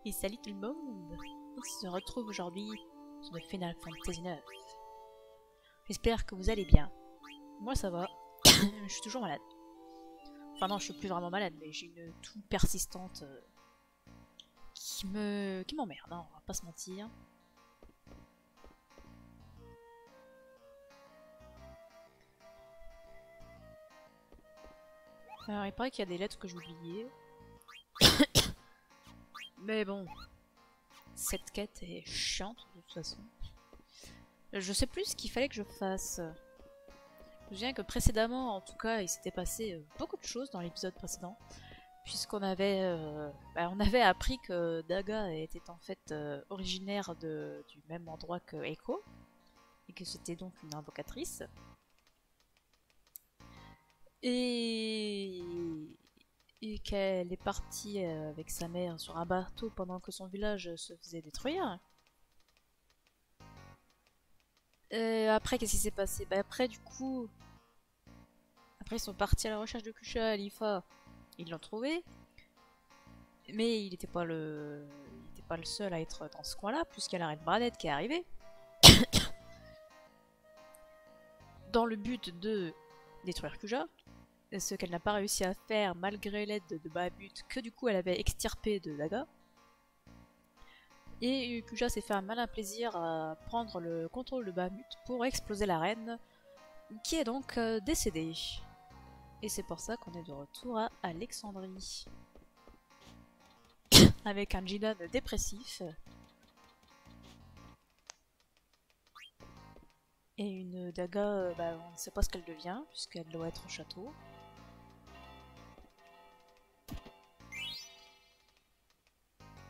Et salut tout le monde! On se retrouve aujourd'hui sur le Final Fantasy IX. J'espère que vous allez bien. Moi ça va. Je suis toujours malade. Enfin non, je suis plus vraiment malade, mais j'ai une toux persistante qui m'emmerde, hein, on va pas se mentir. Alors il paraît qu'il y a des lettres que j'ai oubliées. Mais bon, cette quête est chiante de toute façon. Je sais plus ce qu'il fallait que je fasse. Je me souviens que précédemment, en tout cas, il s'était passé beaucoup de choses dans l'épisode précédent. Puisqu'on avait, on avait appris que Daga était en fait originaire du même endroit que Echo. Et que c'était donc une invocatrice. Et qu'elle est partie avec sa mère sur un bateau pendant que son village se faisait détruire. Après, qu'est-ce qui s'est passé? Après, du coup... Après, ils sont partis à la recherche de Kusha, Alifa. Ils l'ont trouvé. Mais il n'était pas le seul à être dans ce coin-là, puisqu'il y a la reine Branette qui est arrivée. Dans le but de détruire Kuja. Ce qu'elle n'a pas réussi à faire malgré l'aide de Bahamut, que du coup elle avait extirpé de Daga. Et Kuja s'est fait un malin plaisir à prendre le contrôle de Bahamut pour exploser la reine, qui est donc décédée. Et c'est pour ça qu'on est de retour à Alexandrie. Avec un Jinan dépressif. Et une Daga, on ne sait pas ce qu'elle devient, puisqu'elle doit être au château.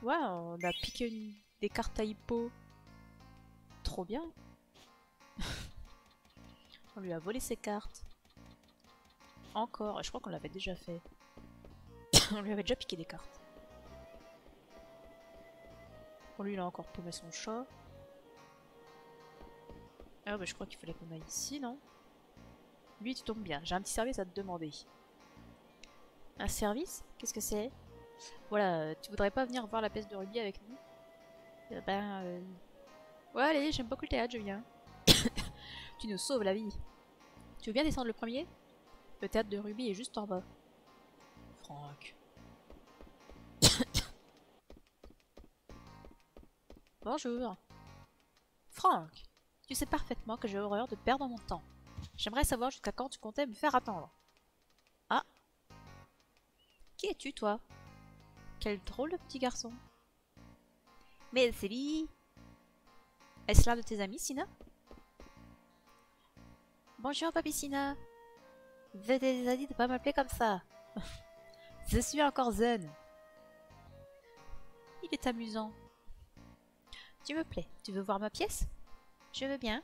Ouais, on a piqué des cartes à Hippo. Trop bien. On lui a volé ses cartes. Encore, je crois qu'on l'avait déjà fait. On lui avait déjà piqué des cartes. Pour lui, il a encore paumé son chat. Ah bah je crois qu'il fallait qu'on aille ici, non? Lui, tu tombes bien. J'ai un petit service à te demander. Un service? Qu'est-ce que c'est? Voilà, tu voudrais pas venir voir la pièce de rubis avec nous? Ouais, allez, j'aime beaucoup le théâtre, je viens. Tu nous sauves la vie. Tu veux bien descendre le premier? Le théâtre de rubis est juste en bas. Franck. Bonjour. Franck, tu sais parfaitement que j'ai horreur de perdre mon temps. J'aimerais savoir jusqu'à quand tu comptais me faire attendre. Ah. Qui es-tu, toi? Quel drôle de petit garçon. Mais c'est lui. Est-ce l'un de tes amis, Sina? Bonjour, Papi Sina. Je t'ai déjà dit de pas m'appeler comme ça. Je suis encore zen. Il est amusant. Tu me plais. Tu veux voir ma pièce? Je veux bien.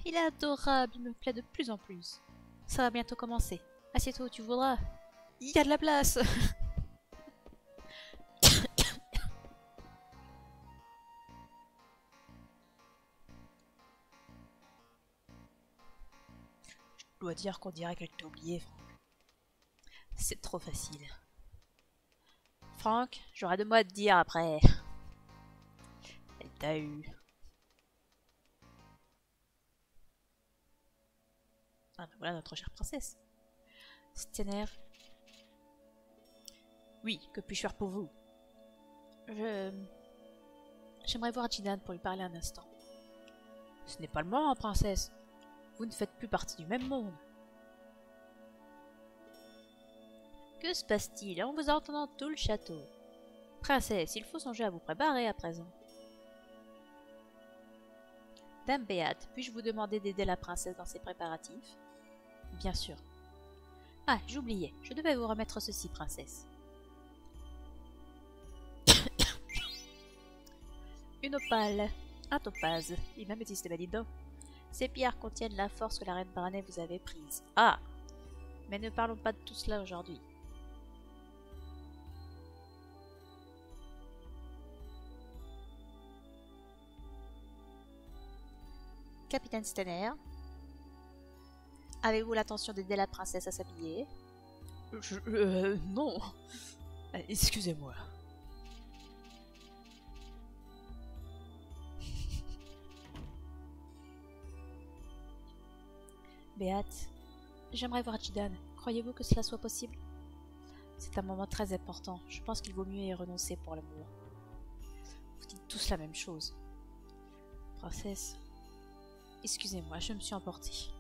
Il est adorable, il me plaît de plus en plus. Ça va bientôt commencer. Assieds-toi où tu voudras. Il y a de la place. Je dois dire qu'on dirait qu'elle t'a oublié, Franck. C'est trop facile. Franck, j'aurai 2 mots à te dire après. Elle t'a eu. Ah ben voilà notre chère princesse. Stener. Oui, que puis-je faire pour vous? J'aimerais voir Jinan pour lui parler un instant. Ce n'est pas le moment, princesse. Vous ne faites plus partie du même monde. Que se passe-t-il? On vous entend dans tout le château. Princesse, il faut songer à vous préparer à présent. Dame Béate, puis-je vous demander d'aider la princesse dans ses préparatifs? Bien sûr. Ah, j'oubliais, je devais vous remettre ceci, princesse. Une opale, un topaz, il même existe valido. Ces pierres contiennent la force que la reine Branette vous avait prise. Ah! Mais ne parlons pas de tout cela aujourd'hui. Capitaine Stener, avez-vous l'intention d'aider la princesse à s'habiller? Non. Excusez-moi. Béate, j'aimerais voir Jidan. Croyez-vous que cela soit possible? C'est un moment très important. Je pense qu'il vaut mieux y renoncer pour l'amour. Vous dites tous la même chose. Princesse, excusez-moi, je me suis emportée.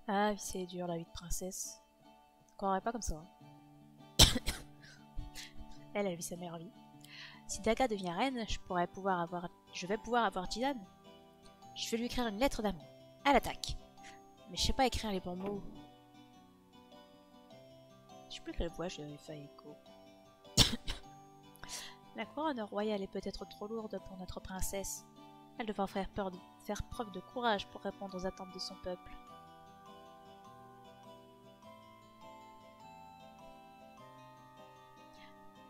Ah oui, c'est dur la vie de princesse. On croirait pas comme ça. Hein. Elle vit sa meilleure vie. Si Daga devient reine, je vais pouvoir avoir Jidan. Je vais lui écrire une lettre d'amour. À l'attaque. Mais je sais pas écrire les bons mots. Je sais plus quelle voix j'avais fait écho. La couronne royale est peut-être trop lourde pour notre princesse. Elle devra faire preuve de courage pour répondre aux attentes de son peuple.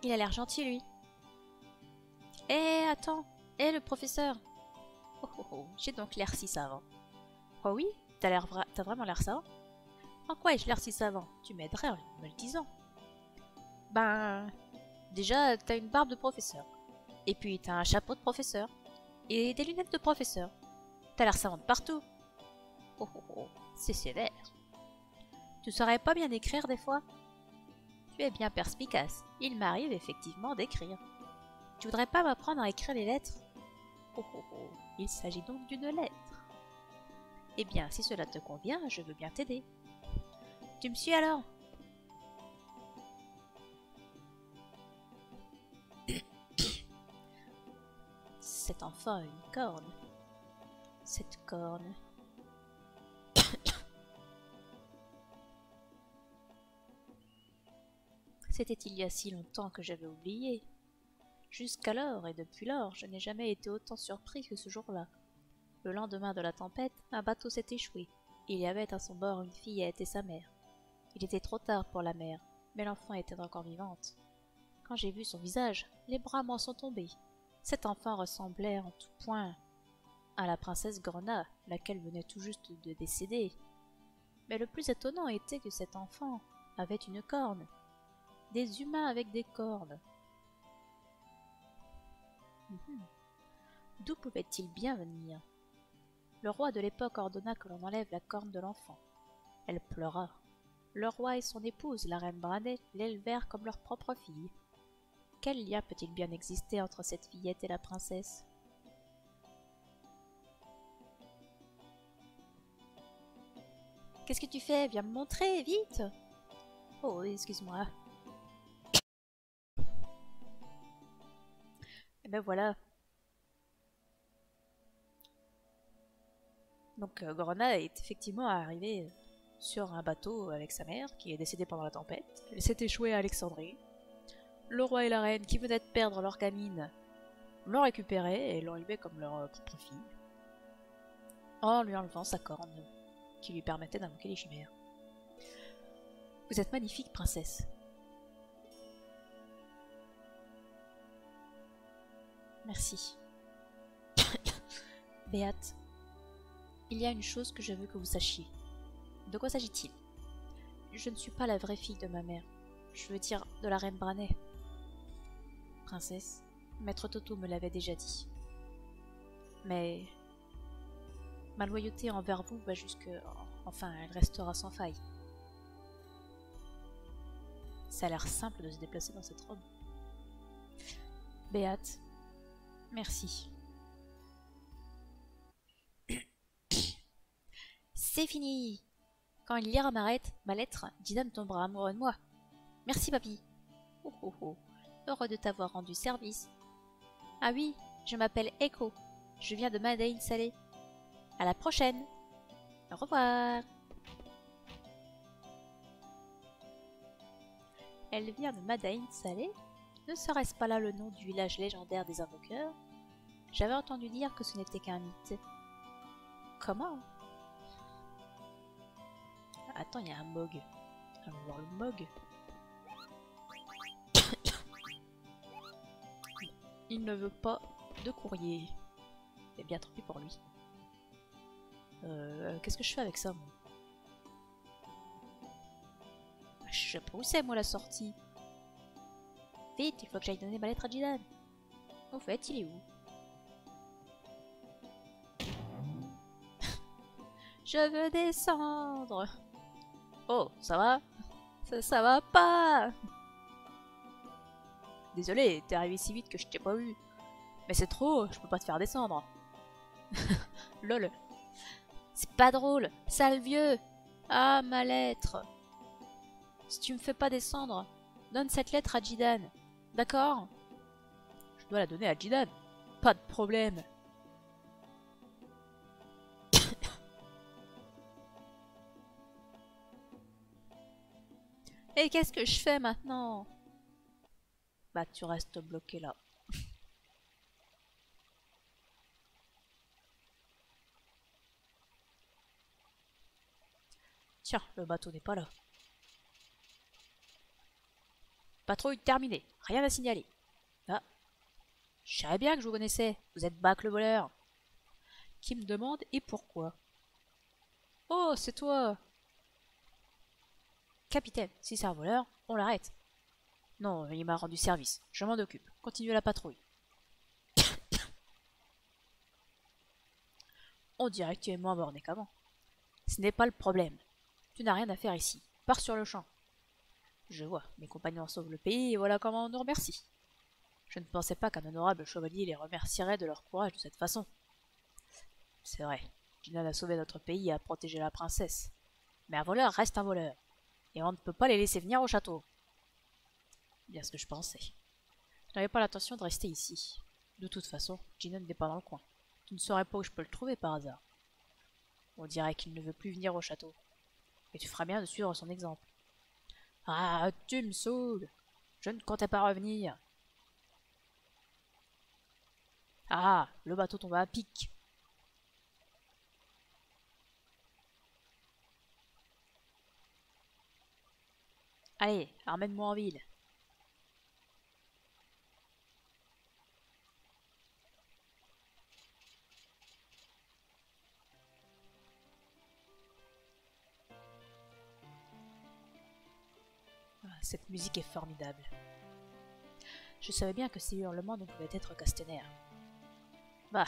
Il a l'air gentil, lui. Eh, attends. Eh, le professeur. Oh, oh, oh. J'ai donc l'air si savant. Oh oui? T'as vraiment l'air savant? En quoi ai-je l'air si savant? Tu m'aiderais en me le disant. Ben... Déjà, t'as une barbe de professeur. Et puis, t'as un chapeau de professeur. Et des lunettes de professeur. T'as l'air savante partout. Oh, oh, oh. C'est sévère. Tu saurais pas bien écrire des fois? Tu es bien perspicace. Il m'arrive effectivement d'écrire. Tu voudrais pas m'apprendre à écrire les lettres? Oh, oh, oh. Il s'agit donc d'une lettre. Eh bien, si cela te convient, je veux bien t'aider. Tu me suis alors? Cet enfant a une corne. Cette corne. C'était il y a si longtemps que j'avais oublié. Jusqu'alors et depuis lors, je n'ai jamais été autant surpris que ce jour-là. Le lendemain de la tempête, un bateau s'est échoué. Il y avait à son bord une fillette et sa mère. Il était trop tard pour la mère, mais l'enfant était encore vivante. Quand j'ai vu son visage, les bras m'en sont tombés. Cet enfant ressemblait en tout point à la princesse Grena, laquelle venait tout juste de décéder. Mais le plus étonnant était que cet enfant avait une corne. Des humains avec des cornes. D'où pouvait-il bien venir? Le roi de l'époque ordonna que l'on enlève la corne de l'enfant. Elle pleura. Le roi et son épouse, la reine Brannet, l'élevèrent comme leur propre fille. Quel lien peut-il bien exister entre cette fillette et la princesse? Qu'est-ce que tu fais? Viens me montrer, vite! Oh, excuse-moi. Et ben voilà. Donc Grena est effectivement arrivée sur un bateau avec sa mère, qui est décédée pendant la tempête. Elle s'est échouée à Alexandrie. Le roi et la reine, qui venaient de perdre leur gamine, l'ont récupérée et l'ont élevée comme leur propre fille, en lui enlevant sa corne, qui lui permettait d'invoquer les chimères. Vous êtes magnifique, princesse. Merci. Béate, il y a une chose que je veux que vous sachiez. De quoi s'agit-il? Je ne suis pas la vraie fille de ma mère. Je veux dire de la reine Brannet. Princesse, Maître Toto me l'avait déjà dit. Mais ma loyauté envers vous va jusque... Enfin, elle restera sans faille. Ça a l'air simple de se déplacer dans cette robe. Béate, merci. C'est fini! Quand il lira ma lettre, Jidan tombera amoureux de moi. Merci, papy. Oh oh oh, heureux de t'avoir rendu service. Ah oui, je m'appelle Echo. Je viens de Madain Salé. À la prochaine. Au revoir. Elle vient de Madain Salé? Ne serait-ce pas là le nom du village légendaire des invoqueurs? J'avais entendu dire que ce n'était qu'un mythe. Comment? Attends, il y a un Mog. Allons voir le Mog. Il ne veut pas de courrier. Eh bien, tant pis pour lui. Qu'est-ce que je fais avec ça, moi? Je sais pas où c'est, moi, la sortie. Vite, il faut que j'aille donner ma lettre à Jidan. Au fait, il est où? Je veux descendre. Oh, ça va? Ça va pas. Désolé, t'es arrivé si vite que je t'ai pas vu. Mais c'est trop, je peux pas te faire descendre. Lol. C'est pas drôle, sale vieux. Ah, ma lettre. Si tu me fais pas descendre, donne cette lettre à Jidan. D'accord? Je dois la donner à Jidan. Pas de problème. Et qu'est-ce que je fais maintenant? Bah, tu restes bloqué là. Tiens, le bateau n'est pas là. Patrouille terminée, rien à signaler. Ah, je savais bien que je vous connaissais. Vous êtes Bac le voleur. Qui me demande et pourquoi? Oh, c'est toi. Capitaine, si c'est un voleur, on l'arrête. Non, il m'a rendu service. Je m'en occupe. Continuez la patrouille. On dirait que tu es moins borné qu'avant. Ce n'est pas le problème. Tu n'as rien à faire ici. Pars sur le champ. Je vois, mes compagnons sauvent le pays et voilà comment on nous remercie. Je ne pensais pas qu'un honorable chevalier les remercierait de leur courage de cette façon. C'est vrai, Jinan a sauvé notre pays et a protégé la princesse. Mais un voleur reste un voleur, et on ne peut pas les laisser venir au château. Bien ce que je pensais. Je n'avais pas l'intention de rester ici. De toute façon, Jinan n'est pas dans le coin. Tu ne saurais pas où je peux le trouver par hasard. On dirait qu'il ne veut plus venir au château. Et tu feras bien de suivre son exemple. Ah, tu me saoules. Je ne comptais pas revenir. Ah, le bateau tombe à pic. Allez, ramène-moi en ville. Ah, cette musique est formidable. Je savais bien que ces hurlements ne pouvaient être Castaner. Bah.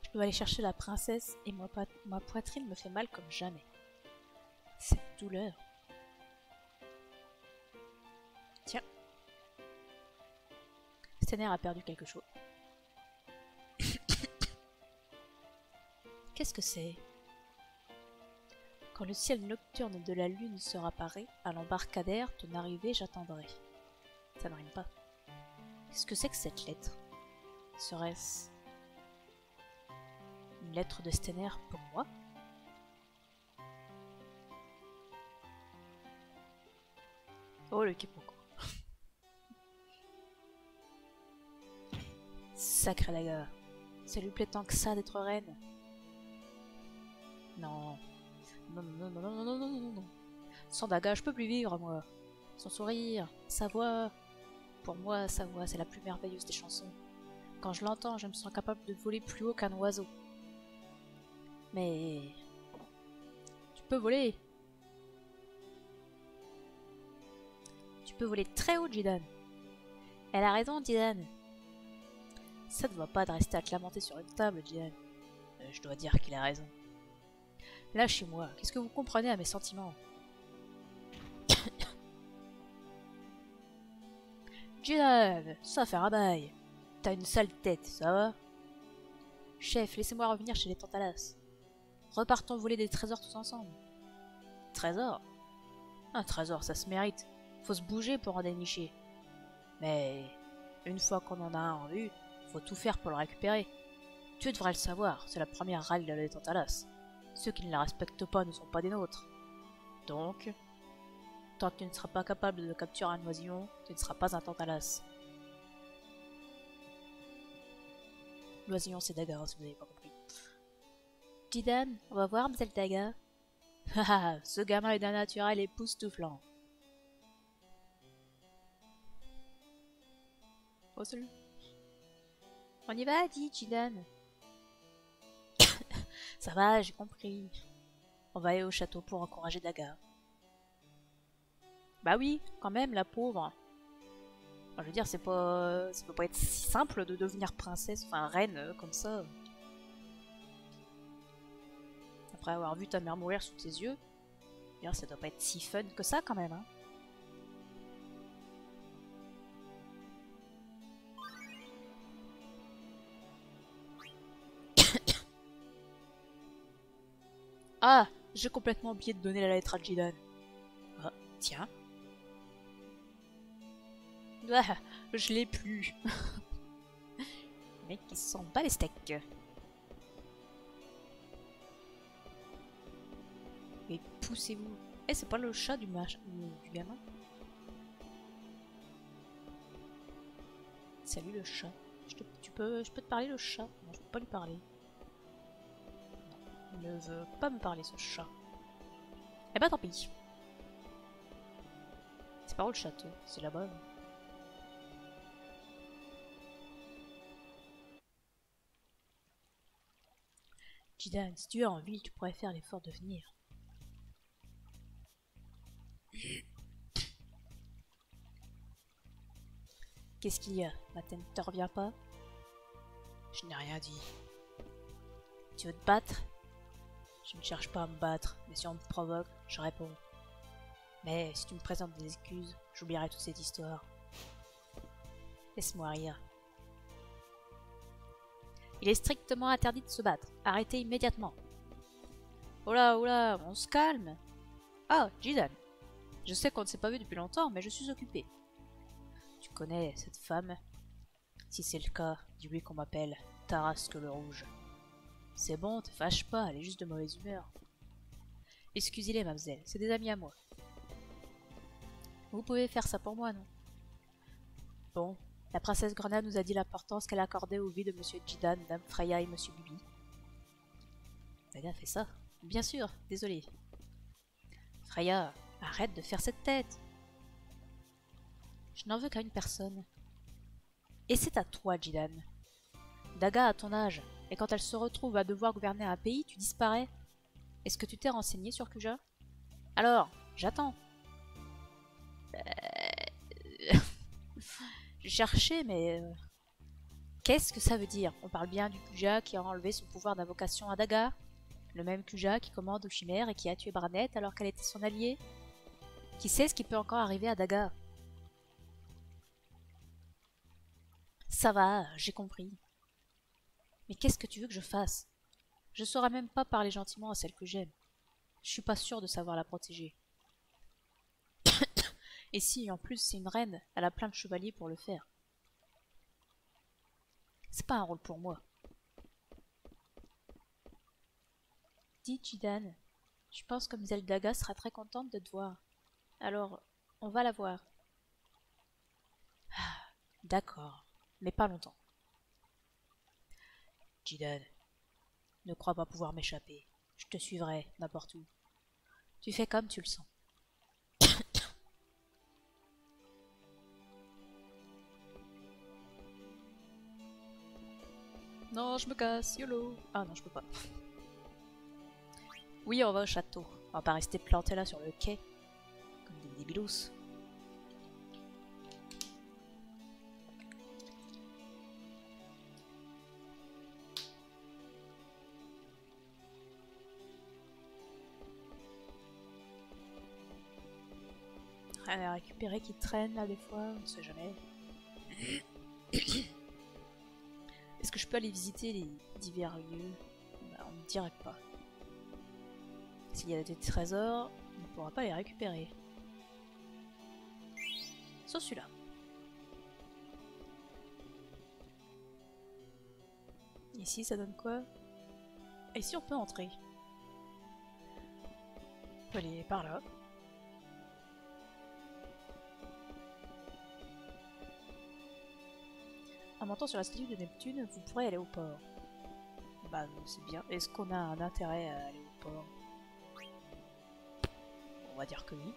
Je dois aller chercher la princesse et ma poitrine me fait mal comme jamais. Cette douleur. Tiens. Castaner a perdu quelque chose. Qu'est-ce que c'est? Quand le ciel nocturne de la lune sera paré, à l'embarcadère, ton arrivée j'attendrai. Ça ne rime pas. Qu'est-ce que c'est que cette lettre? Serait-ce une lettre de Stenner pour moi? Oh, le quiproquo. Sacré Daga. Ça lui plaît tant que ça d'être reine? Non. Non, non, non, non, non, non, non, non, non. Sans Daga, je peux plus vivre, moi. Son sourire, sa voix. Pour moi, sa voix, c'est la plus merveilleuse des chansons. Quand je l'entends, je me sens capable de voler plus haut qu'un oiseau. Mais... tu peux voler. Tu peux voler très haut, Jidan. Elle a raison, Jidan. Ça ne va pas de rester à te lamenter sur une table, Jidan. Je dois dire qu'il a raison. Lâchez-moi, qu'est-ce que vous comprenez à mes sentiments? Jidan, ça fait rabaille. T'as une sale tête, ça va? Chef, laissez-moi revenir chez les Tantalas. Repartons voler des trésors tous ensemble. Trésor? Un trésor, ça se mérite. Faut se bouger pour en dénicher. Mais une fois qu'on en a un en vue, faut tout faire pour le récupérer. Tu devrais le savoir, c'est la première règle de les Tantalas. Ceux qui ne la respectent pas ne sont pas des nôtres. Donc, tant que tu ne seras pas capable de capturer un oisillon, tu ne seras pas un Tantalas. L'oisillon c'est Daga, si vous n'avez pas compris. Jidan, on va voir Mzelle Daga. Haha, ce gamin est d'un naturel époustouflant. Oh salut. On y va, dit Jidan. Ça va, j'ai compris. On va aller au château pour encourager Daga. Bah oui, quand même, la pauvre. Enfin, je veux dire, c'est pas... ça peut pas être si simple de devenir princesse, enfin reine comme ça. Après avoir vu ta mère mourir sous tes yeux, ça doit pas être si fun que ça quand même. Hein. Ah, j'ai complètement oublié de donner la lettre à Jidan. Ah, tiens. Ah, je l'ai plus. Le mec qui sent pas les steaks. Mais poussez-vous. Eh, c'est pas le chat du gamin? Salut le chat. Je peux te parler le chat? Non, je peux pas lui parler. Non, il ne veut pas me parler ce chat. Eh ben tant pis. C'est pas où le château? C'est là-bas. Jidan, si tu es en ville, tu pourrais faire l'effort de venir. Qu'est-ce qu'il y a? Matin ne te revient pas? Je n'ai rien dit. Tu veux te battre? Je ne cherche pas à me battre, mais si on me provoque, je réponds. Mais si tu me présentes des excuses, j'oublierai toute cette histoire. Laisse-moi rire. Il est strictement interdit de se battre. Arrêtez immédiatement. Oh là, on se calme. Ah, Jidan. Je sais qu'on ne s'est pas vu depuis longtemps, mais je suis occupée. Tu connais cette femme? Si c'est le cas, dis-lui qu'on m'appelle Tarasque le Rouge. C'est bon, te fâche pas, elle est juste de mauvaise humeur. Excusez-les, mademoiselle, c'est des amis à moi. Vous pouvez faire ça pour moi, non? Bon, la princesse Grenade nous a dit l'importance qu'elle accordait aux vies de Monsieur Jidan, Madame Freya et Monsieur Bibi. Elle a fait ça? Bien sûr, désolé. Freya, arrête de faire cette tête. Je n'en veux qu'à une personne. Et c'est à toi, Jidan. Daga a ton âge, et quand elle se retrouve à devoir gouverner un pays, tu disparais. Est-ce que tu t'es renseigné sur Kuja? Alors, j'attends. J'ai cherché, mais... Qu'est-ce que ça veut dire? On parle bien du Kuja qui a enlevé son pouvoir d'invocation à Daga? Le même Kuja qui commande aux chimères et qui a tué Barnett alors qu'elle était son alliée? Qui sait ce qui peut encore arriver à Daga? Ça va, j'ai compris. Mais qu'est-ce que tu veux que je fasse? Je saurais même pas parler gentiment à celle que j'aime. Je suis pas sûre de savoir la protéger. Et si, en plus, c'est une reine, elle a plein de chevaliers pour le faire. C'est pas un rôle pour moi. Dis, Jidan, je pense que Mlle Daga sera très contente de te voir. Alors, on va la voir. Ah, d'accord, mais pas longtemps. Jidan, ne crois pas pouvoir m'échapper. Je te suivrai, n'importe où. Tu fais comme tu le sens. Non, je me casse, YOLO. Ah non, je peux pas. Oui, on va au château. On va pas rester planté là sur le quai. Comme des débilous. Rien à récupérer qui traîne là des fois, on ne sait jamais. Est-ce que je peux aller visiter les divers lieux? Bah, on ne dirait pas. S'il y a des trésors, on ne pourra pas les récupérer. Sauf celui-là. Ici, ça donne quoi? Et ici, on peut entrer. On peut aller par là. En montant sur la statue de Neptune, vous pourrez aller au port. Bah, c'est bien. Est-ce qu'on a un intérêt à aller au port? On va dire que oui.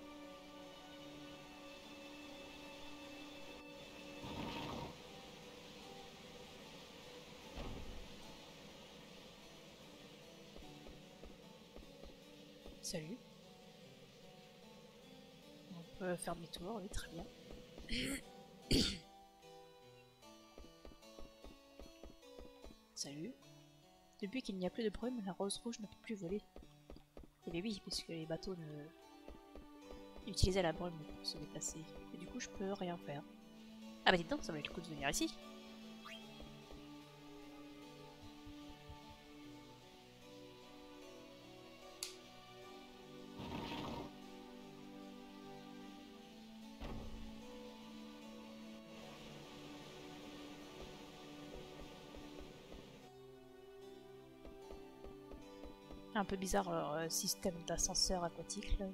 Salut. On peut faire demi-tour, oui, très bien. Depuis qu'il n'y a plus de brume, la rose rouge ne peut plus voler. Et bien oui, puisque les bateaux utilisaient la brume pour se déplacer. Et du coup, je peux rien faire. Ah bah dites donc, ça valait le coup de venir ici. Un peu bizarre leur système d'ascenseur aquatique là.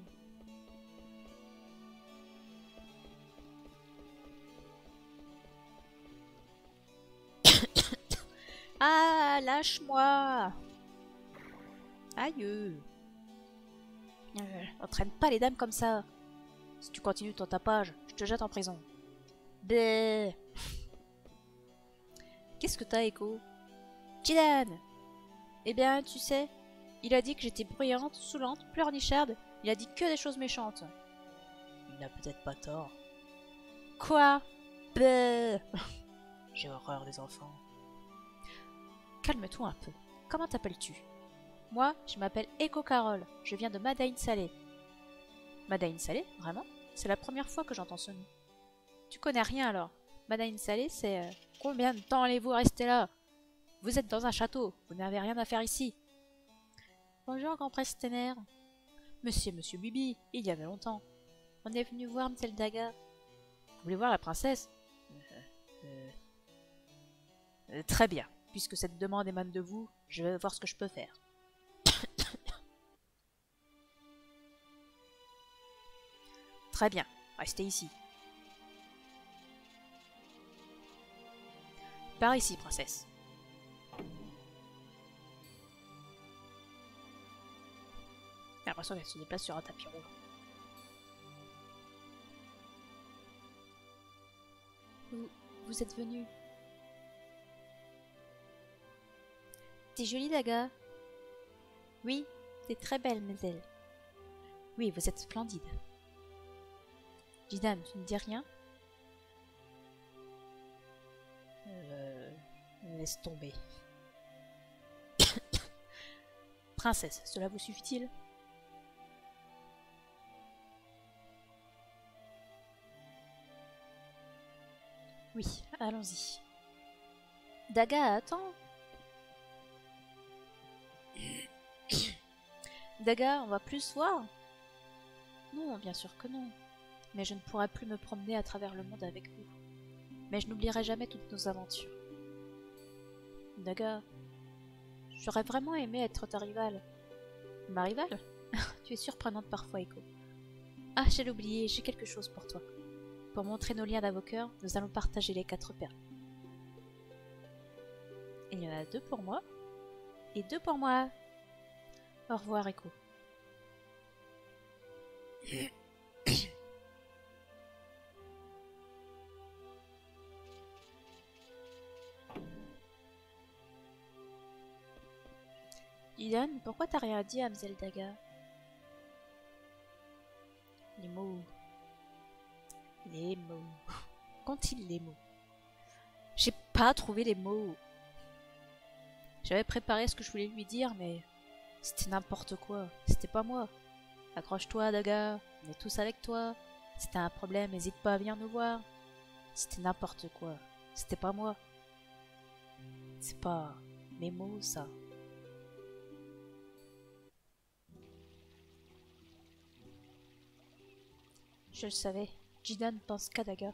Ah, lâche-moi! Aïe! Entraîne pas les dames comme ça! Si tu continues ton tapage, je te jette en prison. Bleh! Qu'est-ce que t'as, Echo? Jidan! Eh bien, tu sais, il a dit que j'étais bruyante, saoulante, pleurnicharde. Il a dit que des choses méchantes. Il n'a peut-être pas tort. Quoi? Bleh! J'ai horreur des enfants. Calme-toi un peu. Comment t'appelles-tu? Moi, je m'appelle Echo Carol. Je viens de Madain Saleh. Madain Saleh? Vraiment? C'est la première fois que j'entends ce nom. Tu connais rien alors? Madain Saleh, c'est... Combien de temps allez-vous rester là? Vous êtes dans un château. Vous n'avez rien à faire ici. Bonjour, grand prestataire. Monsieur Bibi, il y avait longtemps. On est venu voir Mzeldaga. Vous voulez voir la princesse? Très bien. Puisque cette demande émane de vous, je vais voir ce que je peux faire. Très bien. Restez ici. Par ici, princesse. J'ai l'impression qu'elle se déplace sur un tapis roulant. Vous êtes venu. T'es jolie, Daga. Oui, t'es très belle, mademoiselle. Oui, vous êtes splendide. Jidan, tu ne dis rien? Laisse tomber. Princesse, cela vous suffit-il? Oui, allons-y. Daga, attends. Daga, on va plus se voir? Non, bien sûr que non. Mais je ne pourrai plus me promener à travers le monde avec vous. Mais je n'oublierai jamais toutes nos aventures. Daga, j'aurais vraiment aimé être ta rivale. Ma rivale? Tu es surprenante parfois, Echo. Ah, j'allais oublier, j'ai quelque chose pour toi. Pour montrer nos liens d'avocat, nous allons partager les 4 perles. Il y en a 2 pour moi et 2 pour moi. Au revoir, Echo. Jidan, pourquoi t'as rien dit à Mzeldaga? Les mots. Les mots. Qu'ont-ils les mots? J'ai pas trouvé les mots. J'avais préparé ce que je voulais lui dire, mais c'était n'importe quoi. C'était pas moi. Accroche-toi, Daga. On est tous avec toi. Si t'as un problème, n'hésite pas à venir nous voir. C'était n'importe quoi. C'était pas moi. C'est pas mes mots, ça. Je le savais. Jidan pense qu'à Daga.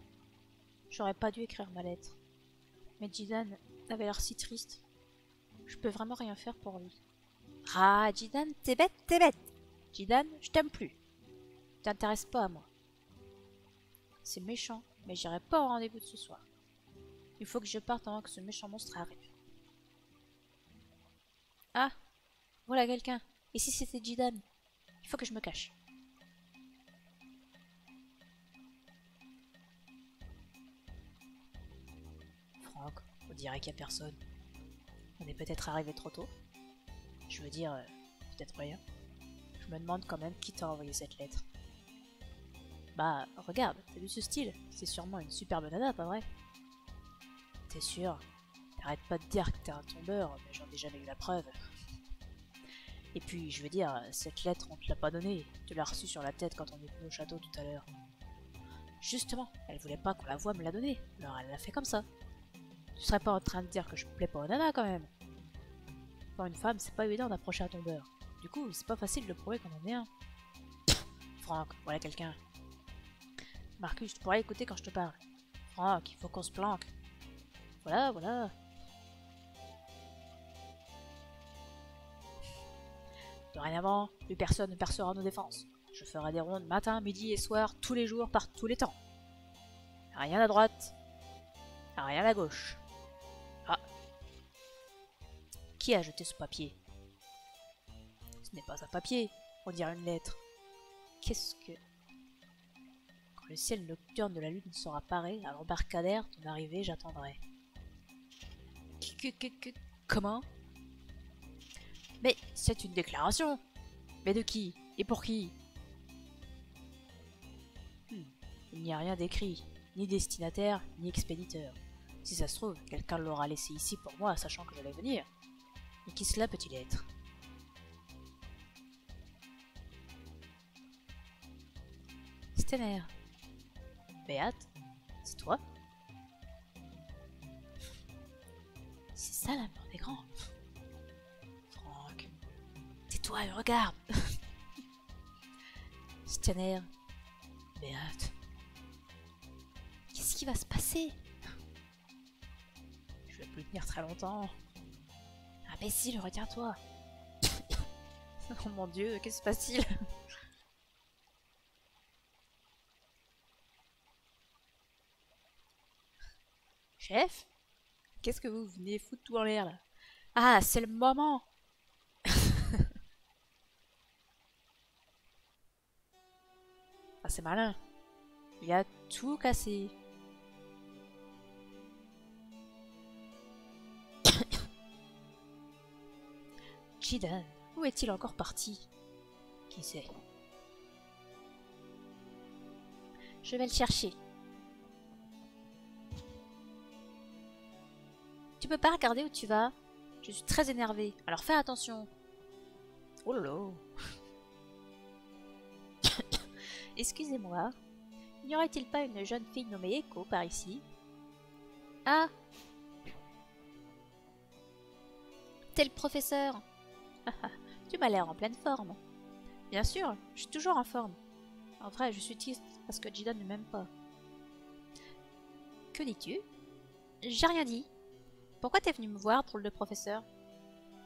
J'aurais pas dû écrire ma lettre. Mais Jidan avait l'air si triste. Je peux vraiment rien faire pour lui. Ah, Jidan, t'es bête, t'es bête. Jidan, je t'aime plus. T'intéresses pas à moi. C'est méchant, mais j'irai pas au rendez-vous de ce soir. Il faut que je parte avant que ce méchant monstre arrive. Ah, voilà quelqu'un. Et si c'était Jidan? Il faut que je me cache. Franck, on dirait qu'il y a personne. On est peut-être arrivé trop tôt. Je veux dire, peut-être rien. Je me demande quand même qui t'a envoyé cette lettre. Bah, regarde, t'as vu ce style? C'est sûrement une superbe nana, pas vrai? T'es sûr? Arrête pas de dire que t'es un tombeur, mais j'en ai jamais eu la preuve. Et puis, je veux dire, cette lettre, on te l'a pas donnée. Tu l'as reçue sur la tête quand on est venu au château tout à l'heure. Justement, elle voulait pas qu'on la voie me la donner, alors elle l'a fait comme ça. Tu serais pas en train de dire que je plais pas aux nanas quand même. Pour une femme, c'est pas évident d'approcher un tombeur. Du coup, c'est pas facile de prouver qu'on en est un. Franck, voilà quelqu'un. Marcus, tu pourrais écouter quand je te parle. Franck, il faut qu'on se planque. Voilà, voilà. Dorénavant, plus personne ne percera nos défenses. Je ferai des rondes matin, midi et soir, tous les jours, par tous les temps. Rien à droite, rien à gauche. Ah. Qui a jeté ce papier? Ce n'est pas un papier, on dirait une lettre. Qu'est-ce que... Quand le ciel nocturne de la lune sera paré, à l'embarcadère, ton arrivée, j'attendrai. Comment? Mais c'est une déclaration. Mais de qui? Et pour qui? Il n'y a rien d'écrit, ni destinataire, ni expéditeur. Si ça se trouve, quelqu'un l'aura laissé ici pour moi, sachant que j'allais venir. Et qui cela peut-il être? Stenner. Béate, c'est toi? C'est ça la mort des grands. Franck, tais-toi et regarde. Stenner. Béate. Qu'est-ce qui va se passer? Je vais plus tenir très longtemps. Imbécile, retiens-toi. Oh mon dieu, qu'est-ce qui se passe-t-il? Chef? Qu'est-ce que vous venez foutre tout en l'air là? Ah, c'est le moment! Ah, c'est malin. Il a tout cassé. Jidan, où est-il encore parti? Qui sait? Je vais le chercher. Tu peux pas regarder où tu vas? Je suis très énervée, alors fais attention. Oh là là. Excusez-moi, n'y aurait-il pas une jeune fille nommée Echo par ici? Ah! T'es le professeur! Tu m'as l'air en pleine forme. Bien sûr, je suis toujours en forme. En vrai, je suis triste parce que Jidan ne m'aime pas. Que dis-tu? J'ai rien dit. Pourquoi t'es venu me voir, drôle de professeur?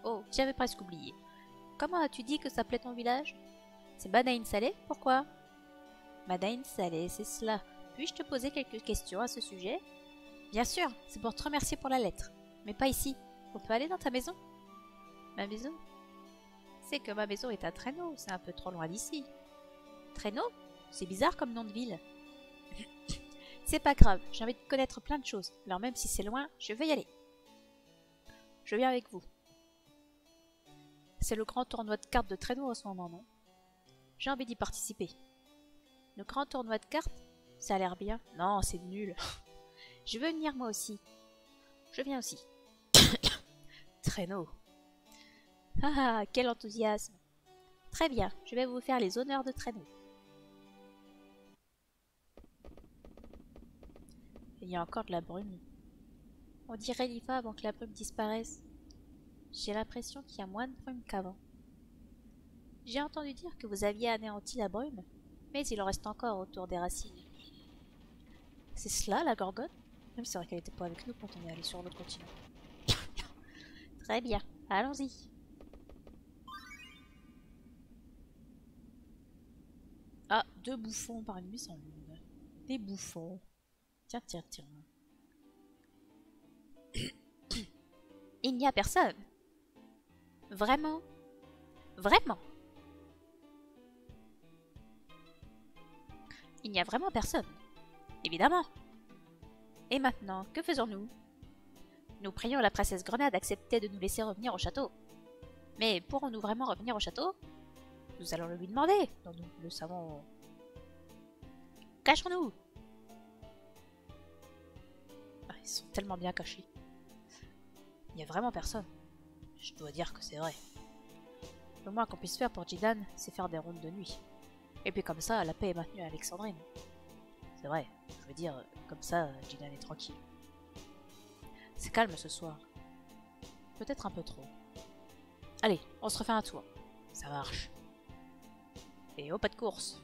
Oh, j'avais presque oublié. Comment as-tu dit que s'appelait ton village? C'est Madain Saleh? Pourquoi? Madain Saleh, c'est cela. Puis-je te poser quelques questions à ce sujet? Bien sûr, c'est pour te remercier pour la lettre. Mais pas ici. On peut aller dans ta maison? Ma maison? C'est que ma maison est à Traîneau, c'est un peu trop loin d'ici. Traîneau? C'est bizarre comme nom de ville. C'est pas grave, j'ai envie de connaître plein de choses. Alors même si c'est loin, je vais y aller. Je viens avec vous. C'est le grand tournoi de cartes de Traîneau en ce moment, non? J'ai envie d'y participer. Le grand tournoi de cartes? Ça a l'air bien. Non, c'est nul. Je veux venir moi aussi. Je viens aussi. Traîneau. Ah, quel enthousiasme. Très bien, je vais vous faire les honneurs de Traîneau. Il y a encore de la brume. On dirait l'IFA avant que la brume disparaisse. J'ai l'impression qu'il y a moins de brume qu'avant. J'ai entendu dire que vous aviez anéanti la brume, mais il en reste encore autour des racines. C'est cela, la Gorgone? Même c'est vrai qu'elle n'était pas avec nous quand on est allé sur l'autre continent. Très bien, allons-y. Ah, 2 bouffons par une nuit sans lune. Des bouffons. Tiens, tiens, tiens. Il n'y a personne. Vraiment? Vraiment? Il n'y a vraiment personne. Évidemment. Et maintenant, que faisons-nous? Nous prions la princesse Grenade d'accepter de nous laisser revenir au château. Mais pourrons-nous vraiment revenir au château? Nous allons le lui demander. Non, nous le savons. Cachons-nous! Ah, ils sont tellement bien cachés. Il n'y a vraiment personne. Je dois dire que c'est vrai. Le moins qu'on puisse faire pour Jidan, c'est faire des rondes de nuit. Et puis comme ça, la paix est maintenue à Alexandrine. C'est vrai, je veux dire, comme ça, Jidan est tranquille. C'est calme ce soir. Peut-être un peu trop. Allez, on se refait un tour. Ça marche. Et oh, pas de course.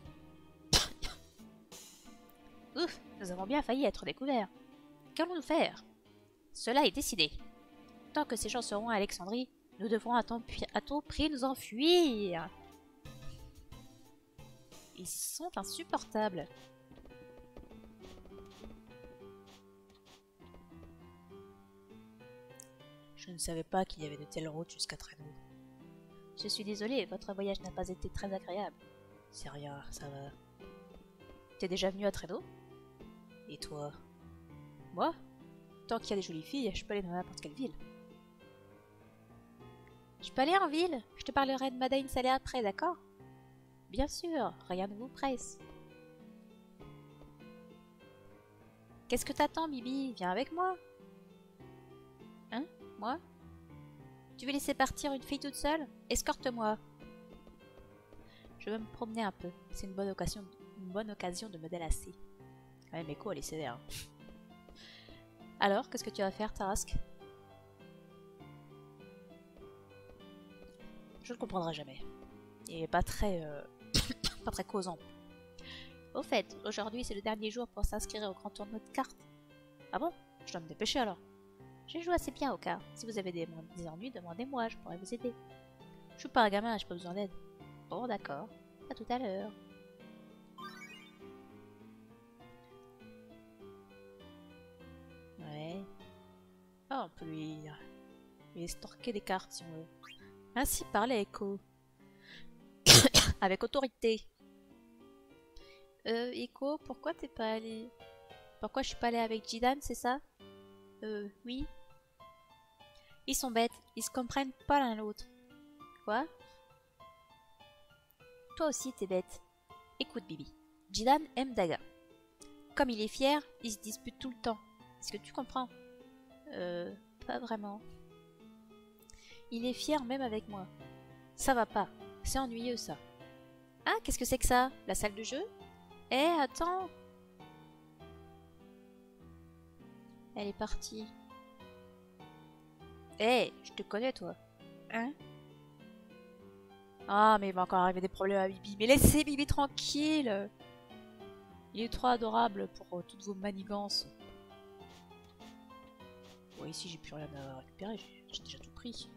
Ouf, nous avons bien failli être découverts. Qu'allons-nous faire? Cela est décidé. Tant que ces gens seront à Alexandrie, nous devrons à tout prix nous enfuir. Ils sont insupportables. Je ne savais pas qu'il y avait de telles routes jusqu'à Traîneau. Je suis désolée, votre voyage n'a pas été très agréable. C'est rien, ça va. T'es déjà venu à Traîneau? Et toi? Moi? Tant qu'il y a des jolies filles, je peux aller dans n'importe quelle ville. Je peux aller en ville? Je te parlerai de Madain Saleh après, d'accord? Bien sûr, rien ne vous presse. Qu'est-ce que t'attends, Bibi? Viens avec moi. Hein? Moi? Tu veux laisser partir une fille toute seule? Escorte-moi. Je veux me promener un peu. C'est une bonne occasion de me délasser. Quand même, Echo, elle est sévère. Hein. Alors, qu'est-ce que tu vas faire, Tarasque? Je ne comprendrai jamais. Il est pas très, pas très causant. Au fait, aujourd'hui c'est le dernier jour pour s'inscrire au grand tournoi de cartes. Ah bon? Je dois me dépêcher alors. Je joue assez bien au cartes. Si vous avez des ennuis, demandez-moi, je pourrais vous aider. Je suis pas un gamin, j'ai pas besoin d'aide. Bon, d'accord. À tout à l'heure. Ouais. Ah, on peut lui estorquer des cartes si on veut. Ainsi parlait Echo. Avec autorité. Echo, pourquoi t'es pas allé? Pourquoi je suis pas allée avec Jidan, c'est ça? Oui. Ils sont bêtes, ils se comprennent pas l'un l'autre. Quoi? Toi aussi t'es bête. Écoute Bibi, Jidan aime Daga. Comme il est fier, il se dispute tout le temps. Est-ce que tu comprends? Pas vraiment. Il est fier même avec moi. Ça va pas, c'est ennuyeux ça. Ah, qu'est-ce que c'est que ça? La salle de jeu? Eh, attends! Elle est partie. Eh, je te connais toi. Hein? Ah, mais il va encore arriver des problèmes à Bibi. Mais laissez Bibi tranquille! Il est trop adorable pour toutes vos manigances. Bon, ici j'ai plus rien à récupérer, j'ai déjà tout pris.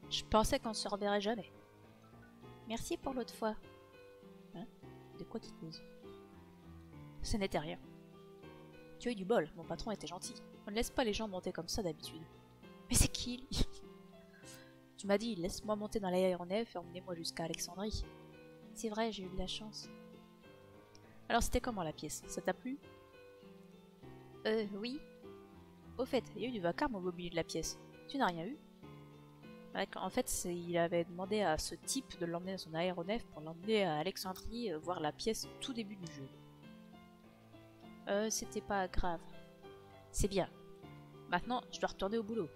Je pensais qu'on se reverrait jamais. Merci pour l'autre fois. Hein? De quoi tu te causes? Ce n'était rien. Tu as eu du bol, mon patron était gentil. On ne laisse pas les gens monter comme ça d'habitude. Mais c'est qui lui? Tu m'as dit, laisse-moi monter dans l'aéronef et emmenez-moi jusqu'à Alexandrie. C'est vrai, j'ai eu de la chance. Alors c'était comment la pièce? Ça t'a plu? Oui. Au fait, il y a eu du vacarme au milieu de la pièce. Tu n'as rien eu? En fait, il avait demandé à ce type de l'emmener dans son aéronef pour l'emmener à Alexandrie voir la pièce au tout début du jeu. C'était pas grave. C'est bien. Maintenant, je dois retourner au boulot.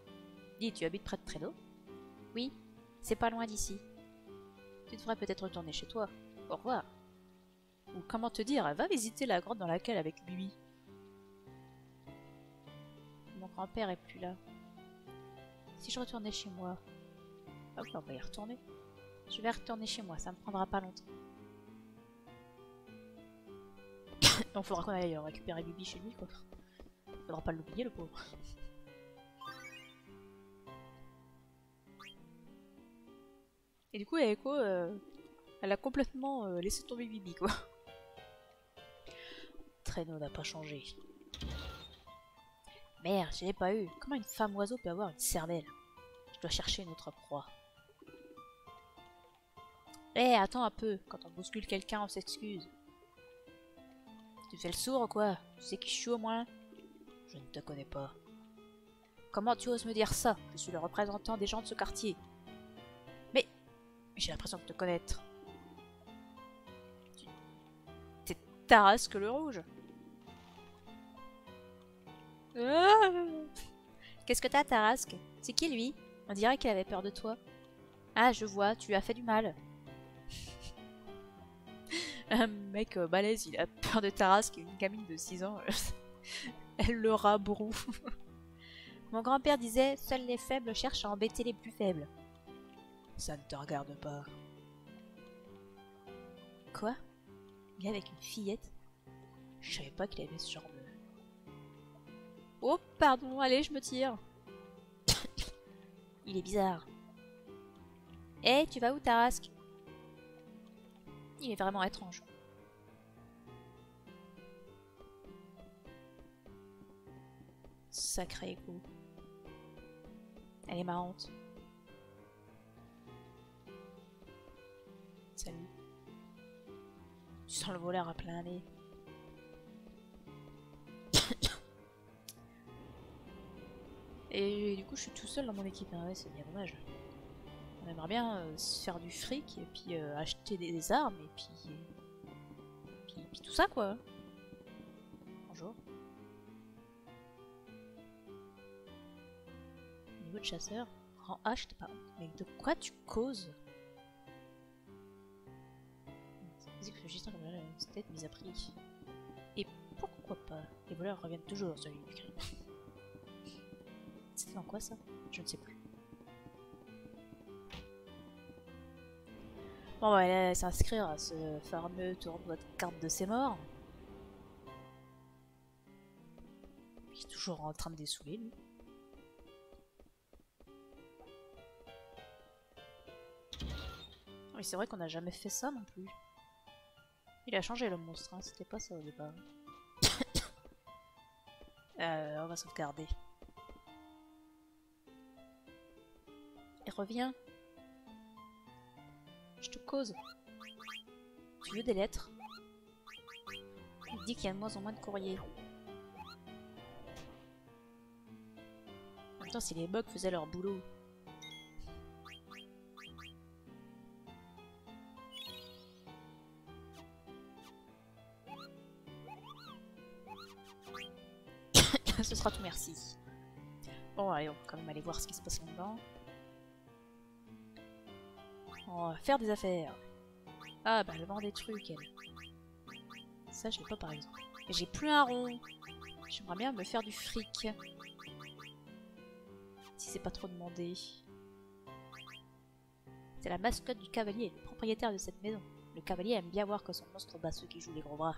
Dis, tu habites près de Traîneau? Oui, c'est pas loin d'ici. Tu devrais peut-être retourner chez toi. Au revoir. Ou comment te dire, va visiter la grotte dans laquelle avec Bibi. Mon grand-père est plus là. Si je retournais chez moi... Ah oui, on va y retourner. Je vais retourner chez moi, ça me prendra pas longtemps. Donc faudra qu'on aille récupérer Bibi chez lui, quoi. Faudra pas l'oublier, le pauvre. Et du coup, Echo, elle a complètement laissé tomber Bibi, quoi. Traîneau n'a pas changé. Merde, je l'ai pas eu. Comment une femme oiseau peut avoir une cervelle? Je dois chercher une autre proie. Eh, attends un peu. Quand on bouscule quelqu'un, on s'excuse. Tu fais le sourd ou quoi? Tu sais qui je suis au moins? Je ne te connais pas. Comment tu oses me dire ça? Je suis le représentant des gens de ce quartier. Mais J'ai l'impression de te connaître. T'es Tarasque le rouge. Ah, qu'est-ce que t'as, Tarasque? C'est qui lui? On dirait qu'il avait peur de toi. Ah, je vois, tu lui as fait du mal. Un mec balèze, il a peur de Tarasque et une gamine de 6 ans. Elle le rabroue. Mon grand-père disait, seuls les faibles cherchent à embêter les plus faibles. Ça ne te regarde pas. Quoi? Il est avec une fillette? Je savais pas qu'il avait ce genre de... Oh, pardon, allez, je me tire. Il est bizarre. Hé, tu vas où, Tarasque? Il est vraiment étrange. Sacré écho. Elle est marrante. Salut. Tu sens le voleur à plein nez. Et du coup, je suis tout seul dans mon équipe. Ah ouais, c'est bien dommage. On aimerait bien se faire du fric et puis acheter des armes et puis tout ça quoi. Bonjour. Niveau de chasseur, rang H, t'es pas honte. Mais de quoi tu causes? C'est que le gestion comme là, c'est peut-être mise à prix. Et pourquoi pas? Les voleurs reviennent toujours sur l'île du crime. C'était dans quoi ça? Je ne sais plus. Bon, on va aller s'inscrire à ce fameux tournoi de cartes de ses morts. Il est toujours en train de dessouler, lui. Oui, c'est vrai qu'on n'a jamais fait ça non plus. Il a changé le monstre, hein. C'était pas ça au départ. On va sauvegarder. Et reviens. Je te cause. Tu veux des lettres? Il dit qu'il y a de moins en moins de courriers. En même temps, si les bugs faisaient leur boulot. Ce sera tout, merci. Bon, allez, on va quand même aller voir ce qui se passe là-dedans. On va faire des affaires. Ah, bah, elle vend des trucs, elle. Ça, je l'ai pas, par exemple. Et j'ai plus un rond. J'aimerais bien me faire du fric. Si c'est pas trop demandé. C'est la mascotte du cavalier, le propriétaire de cette maison. Le cavalier aime bien voir que son monstre bat ceux qui jouent les gros bras.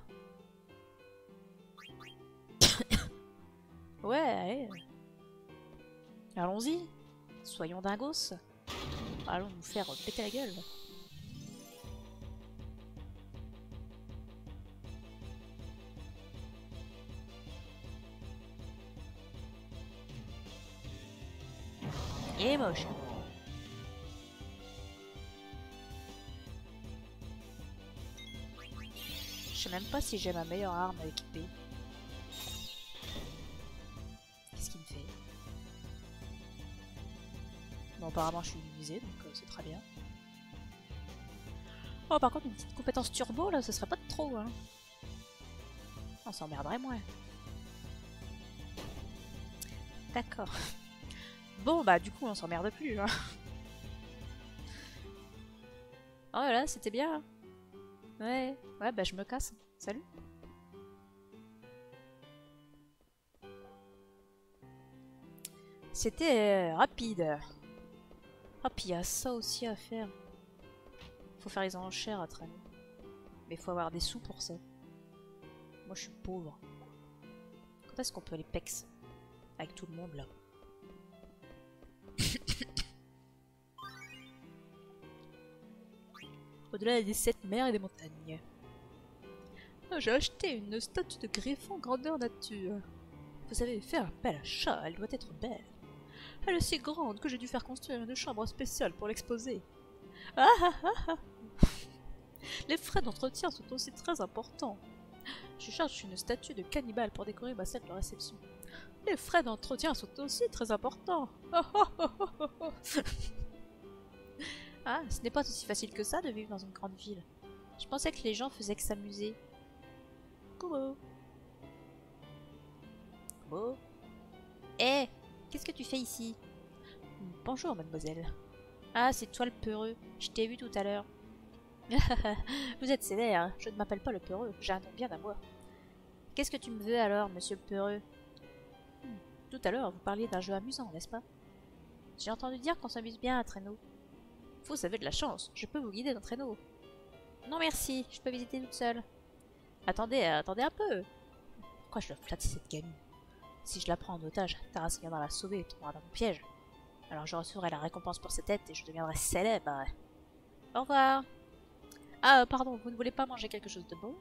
Ouais, allez. Allons-y. Soyons dingos. Allons nous faire péter la gueule. Il est moche. Je sais même pas si j'ai ma meilleure arme à équiper. Qu'est-ce qu'il me fait? Bon, apparemment je suis visée, donc c'est très bien. Oh, par contre, une petite compétence turbo, là, ce serait pas de trop, hein. On s'emmerderait moins. D'accord. Bon, bah, du coup, on s'emmerde plus, hein. Oh là là, c'était bien. Ouais, ouais, bah, je me casse. Salut. C'était rapide. Ah, puis il y a ça aussi à faire. Faut faire les enchères à traîner. Mais faut avoir des sous pour ça. Moi, je suis pauvre. Quand est-ce qu'on peut aller pex avec tout le monde, là? Au-delà des 7 mers et des montagnes. Ah, j'ai acheté une statue de griffon grandeur nature. Vous avez fait un bel achat, elle doit être belle. Elle est si grande que j'ai dû faire construire une chambre spéciale pour l'exposer. Ah ah ah ah. Les frais d'entretien sont aussi très importants. Je cherche une statue de cannibale pour décorer ma salle de réception. Les frais d'entretien sont aussi très importants. Oh, oh, oh, oh, oh. Ah, ce n'est pas aussi facile que ça de vivre dans une grande ville. Je pensais que les gens faisaient que s'amuser. Coucou. Coucou. Hé, qu'est-ce que tu fais ici? Bonjour, mademoiselle. Ah, c'est toi le peureux. Je t'ai vu tout à l'heure. Vous êtes sévère. Je ne m'appelle pas le peureux. J'ai un nom bien à moi. Qu'est-ce que tu me veux alors, monsieur le peureux? Tout à l'heure, vous parliez d'un jeu amusant, n'est-ce pas? J'ai entendu dire qu'on s'amuse bien à traîneau. Vous avez de la chance. Je peux vous guider dans traîneau. Non merci, je peux visiter toute seule. Attendez, attendez un peu. Pourquoi je dois flatter cette gamine? Si je la prends en otage, Taras viendra la sauver et tombera dans mon piège. Alors je recevrai la récompense pour cette tête et je deviendrai célèbre. Au revoir. Ah, pardon, vous ne voulez pas manger quelque chose de bon?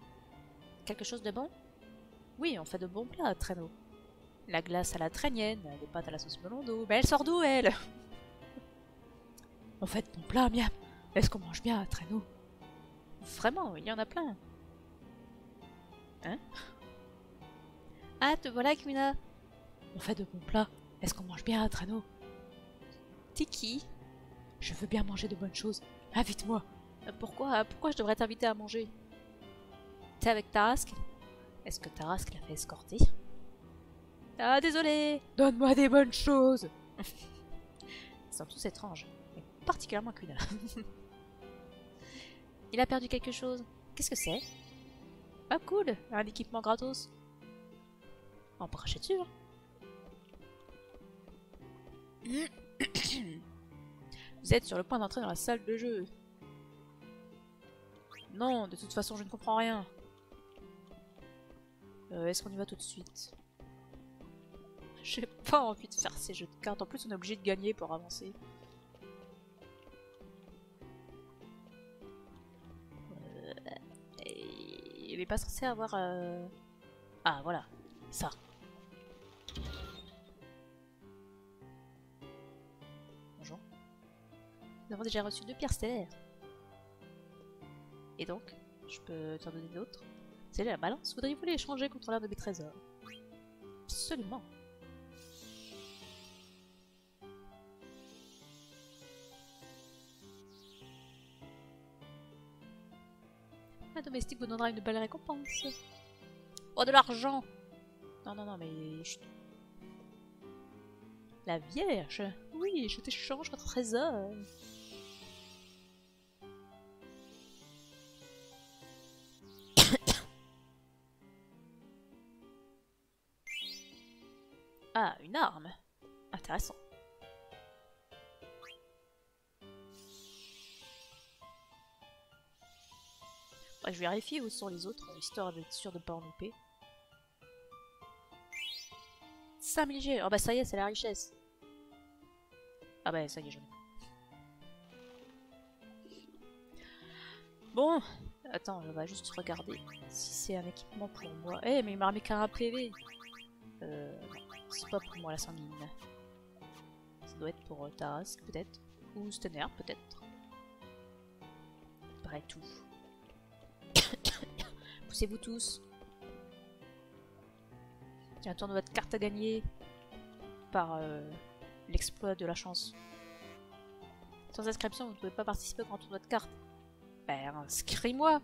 Quelque chose de bon? Oui, on fait de bons plats à traîneau. La glace à la traînienne, les pâtes à la sauce melon d'eau. Mais elle sort d'où, elle? On fait de bons plats, miam. Est-ce qu'on mange bien à traîneau? Vraiment, il y en a plein. Hein? Ah, te voilà, Kumina. On fait de bons plats. Est-ce qu'on mange bien à traîneau? T'es qui? Je veux bien manger de bonnes choses. Invite-moi. Pourquoi je devrais t'inviter à manger? T'es avec Tarask? Est-ce que Tarask l'a fait escorter? Ah, désolé. Donne-moi des bonnes choses. Ils sont tous étranges. Mais particulièrement Kumina. Il a perdu quelque chose. Qu'est-ce que c'est? Ah cool, un équipement gratos. On peut cracher dessus. Vous êtes sur le point d'entrer dans la salle de jeu. Non, de toute façon je ne comprends rien. Est-ce qu'on y va tout de suite? J'ai pas envie de faire ces jeux de cartes. En plus on est obligé de gagner pour avancer. Il n'est pas censé avoir... Ah voilà, ça. Bonjour. Nous avons déjà reçu 2 pierres stellaires. Et donc, je peux t'en donner d'autres? C'est la balance. Voudriez-vous les échanger contre l'un de mes trésors? Absolument. Un domestique vous donnera une belle récompense. Oh, de l'argent! Non, non, non, mais... La Vierge! Oui, je t'échange votre trésor. Ah, une arme. Intéressant. Ouais, je vérifie où sont les autres, histoire d'être sûr de ne pas en louper. 5000 G. Oh bah ça y est, c'est la richesse. Ah bah ça y est, j'en ai. Bon, attends, on va juste regarder si c'est un équipement pour moi. Eh, mais il m'a remis qu'un PV. C'est pas pour moi la sanguine. Ça doit être pour Tarask peut-être. Ou Stenner peut-être. Pareil tout. Poussez-vous tous. Il y a un tournoi de cartes à gagner par l'exploit de la chance. Sans inscription, vous ne pouvez pas participer au grand tournoi de cartes. Ben, inscris-moi!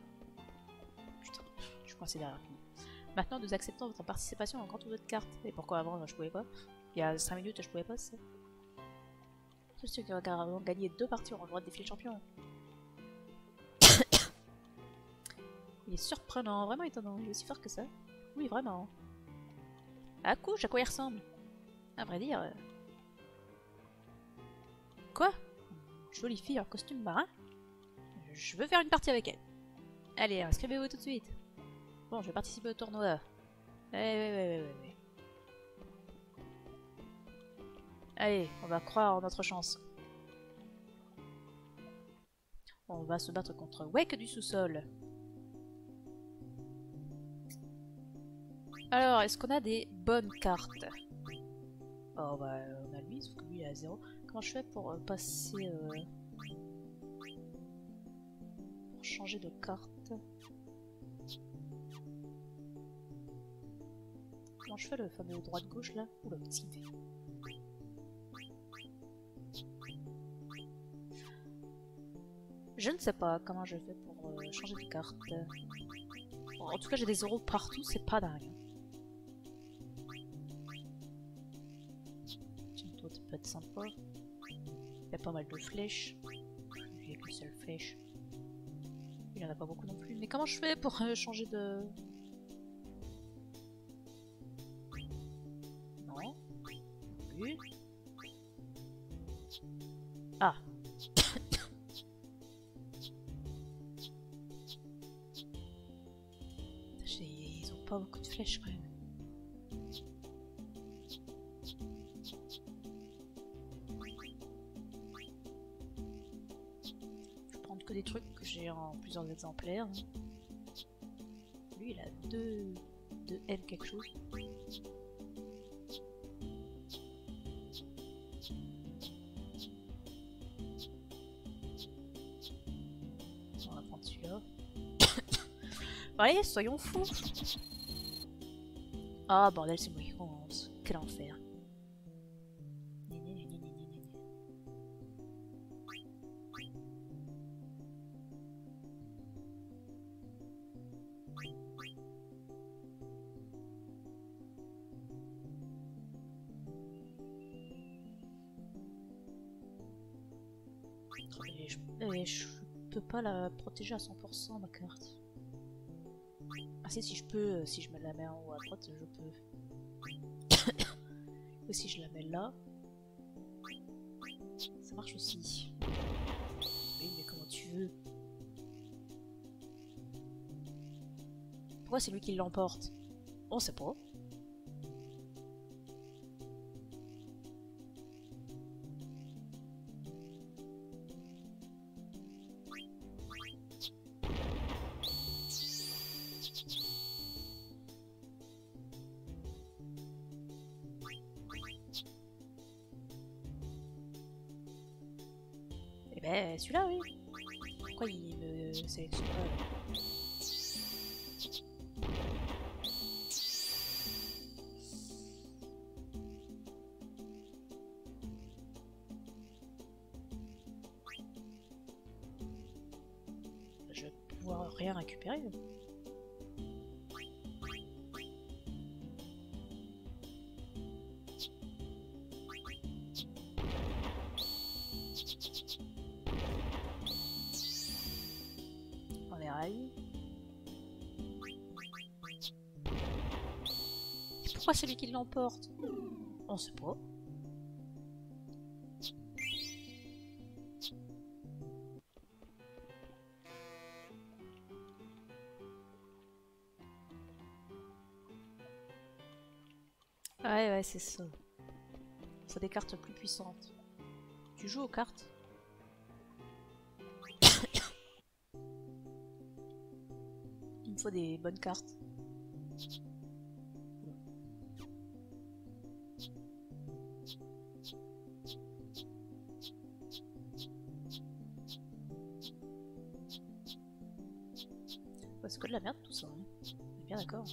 Putain, je suis coincé derrière lui. Maintenant, nous acceptons votre participation au grand tournoi de cartes. Et pourquoi avant, je pouvais pas? Il y a 5 minutes, je pouvais pas, c'est ça? Tous ceux qui ont gagné 2 parties auront le droit de défiler champion. Il est surprenant, vraiment étonnant. Il est aussi fort que ça. Oui, vraiment. Ah, couche, à quoi il ressemble? À vrai dire... Quoi? Une jolie fille en costume marin? Je veux faire une partie avec elle. Allez, inscrivez-vous tout de suite. Bon, je vais participer au tournoi. Ouais. Allez, on va croire en notre chance. On va se battre contre Wake du sous-sol. Alors, est-ce qu'on a des bonnes cartes? Oh bah, on a lui, sauf que lui il est à 0. Comment je fais pour passer... pour changer de carte? Comment je fais le fameux droite-gauche là? Oula, qu'est-ce qu'il fait? Je ne sais pas comment je fais pour changer de carte. Bon, en tout cas, j'ai des euros partout, c'est pas dingue. Tiens, toi, ça peut être sympa. Il y a pas mal de flèches. Il n'y a qu'une seule flèche. Il n'y en a pas beaucoup non plus. Mais comment je fais pour changer de... Non. Plus. Ah. Ils ont pas beaucoup de flèches quand même. Je vais prendre que des trucs que j'ai en plusieurs exemplaires. Lui il a 2 N quelque chose. On va prendre celui-là. Allez, soyons fous. Ah bordel, c'est moi qui commence. Quel enfer. Je peux pas la protéger à 100% ma carte. Ah si je peux, si je me la mets en haut à droite, je peux. Ou si je la mets là, ça marche aussi. Oui, mais comment tu veux? Pourquoi c'est lui qui l'emporte? On sait pas. Eh ben, celui-là, oui. Pourquoi il me sélectionne pas là? Je vais pouvoir rien récupérer. On est ravis. Et pourquoi c'est lui qui l'emporte? On sait pas. Ouais, c'est ça. Ça a des cartes plus puissantes. Tu joues aux cartes? Il me faut des bonnes cartes. Ouais, c'est que de la merde tout ça. Hein. On est bien d'accord.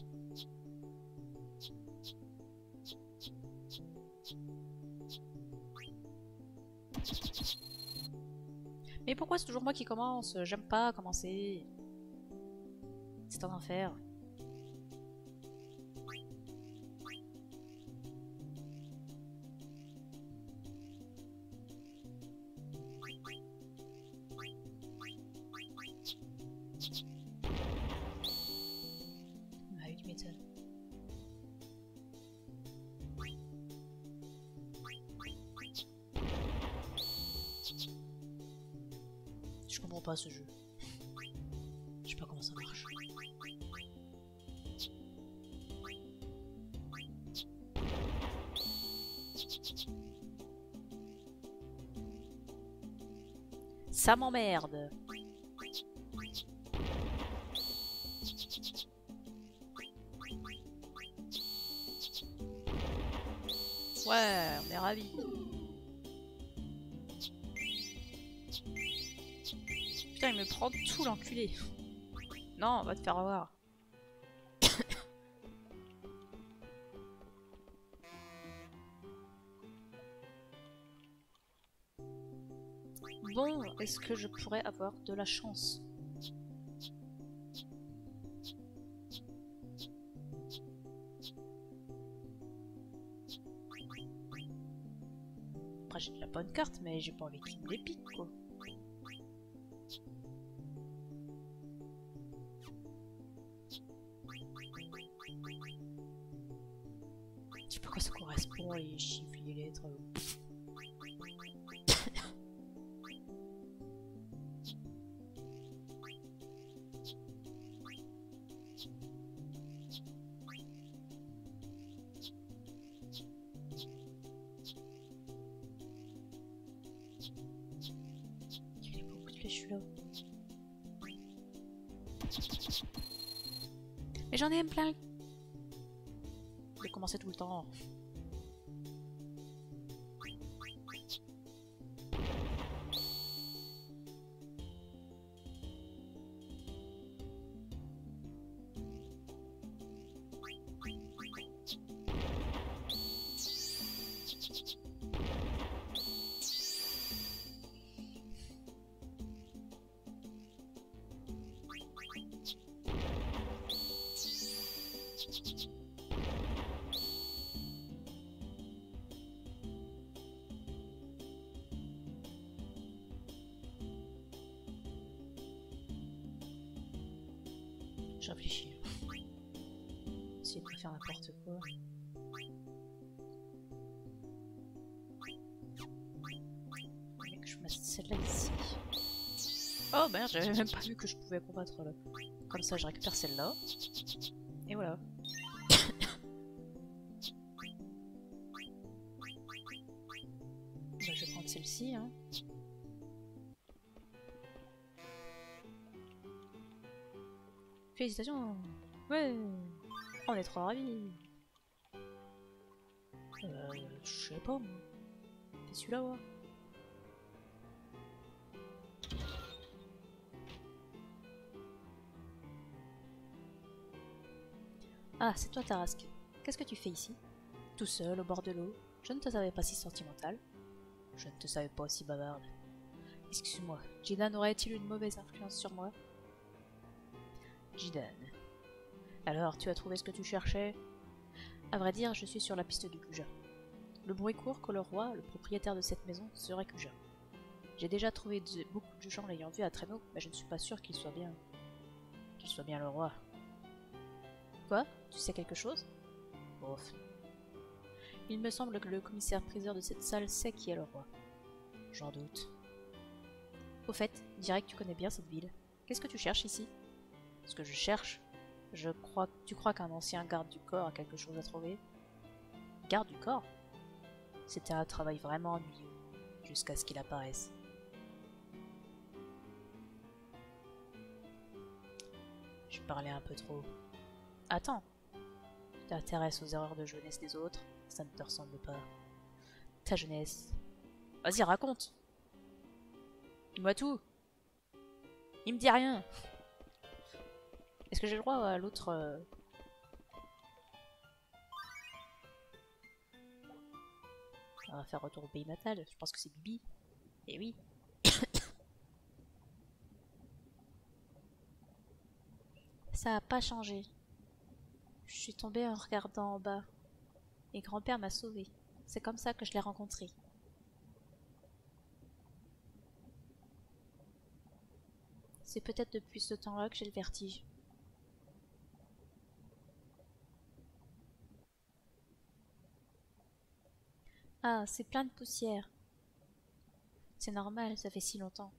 Mais pourquoi c'est toujours moi qui commence? J'aime pas commencer. C'est un enfer. Ah oui, tu m'étonnes. Je comprends pas ce jeu. Je sais pas comment ça marche. Ça m'emmerde. Ouais, on est ravis. Putain, il me prend tout l'enculé. Non, on va te faire avoir. Bon, est-ce que je pourrais avoir de la chance? Après j'ai de la bonne carte, mais j'ai pas envie qu'il me les pique quoi. Je sais pas quoi ça correspond, les chiffres, les lettres. Il est beaucoup de flèches là. Mais j'en ai un plein. Je vais commencer tout le temps. Je réfléchis. Essayer de pas faire n'importe quoi. Faudrait que je mette celle-là ici. Oh merde, j'avais même pas vu que je pouvais combattre là. Comme ça, je récupère celle-là. Et voilà. Je vais prendre celle-ci. Hein. Félicitations! Ouais! On est trop ravis! Je sais pas moi. C'est celui-là, ouais. Ah, c'est toi, Tarasque. Qu'est-ce que tu fais ici? Tout seul, au bord de l'eau. Je ne te savais pas si sentimentale. Je ne te savais pas aussi bavarde. Excuse-moi, Jidan aurait-il une mauvaise influence sur moi? Jidan. Alors, tu as trouvé ce que tu cherchais? À vrai dire, je suis sur la piste du Kuja. Le bruit court que le roi, le propriétaire de cette maison, serait Kuja. J'ai déjà trouvé beaucoup de gens l'ayant vu à traîneau, mais je ne suis pas sûr qu'il soit bien le roi. Quoi? Tu sais quelque chose? Bof. Il me semble que le commissaire-priseur de cette salle sait qui est le roi. J'en doute. Au fait, je dirais que tu connais bien cette ville. Qu'est-ce que tu cherches ici? Ce que je cherche? Tu crois qu'un ancien garde du corps a quelque chose à trouver? Garde du corps? C'était un travail vraiment ennuyeux, jusqu'à ce qu'il apparaisse. Je parlais un peu trop. Attends, tu t'intéresses aux erreurs de jeunesse des autres, ça ne te ressemble pas. Ta jeunesse. Vas-y, raconte. Dis-moi tout. Il me dit rien. Est-ce que j'ai le droit à l'autre On va faire retour au pays natal. Je pense que c'est Bibi. Eh oui. Ça a pas changé. Je suis tombée en regardant en bas. Et grand-père m'a sauvée. C'est comme ça que je l'ai rencontré. C'est peut-être depuis ce temps-là que j'ai le vertige. Ah, c'est plein de poussière. C'est normal, ça fait si longtemps.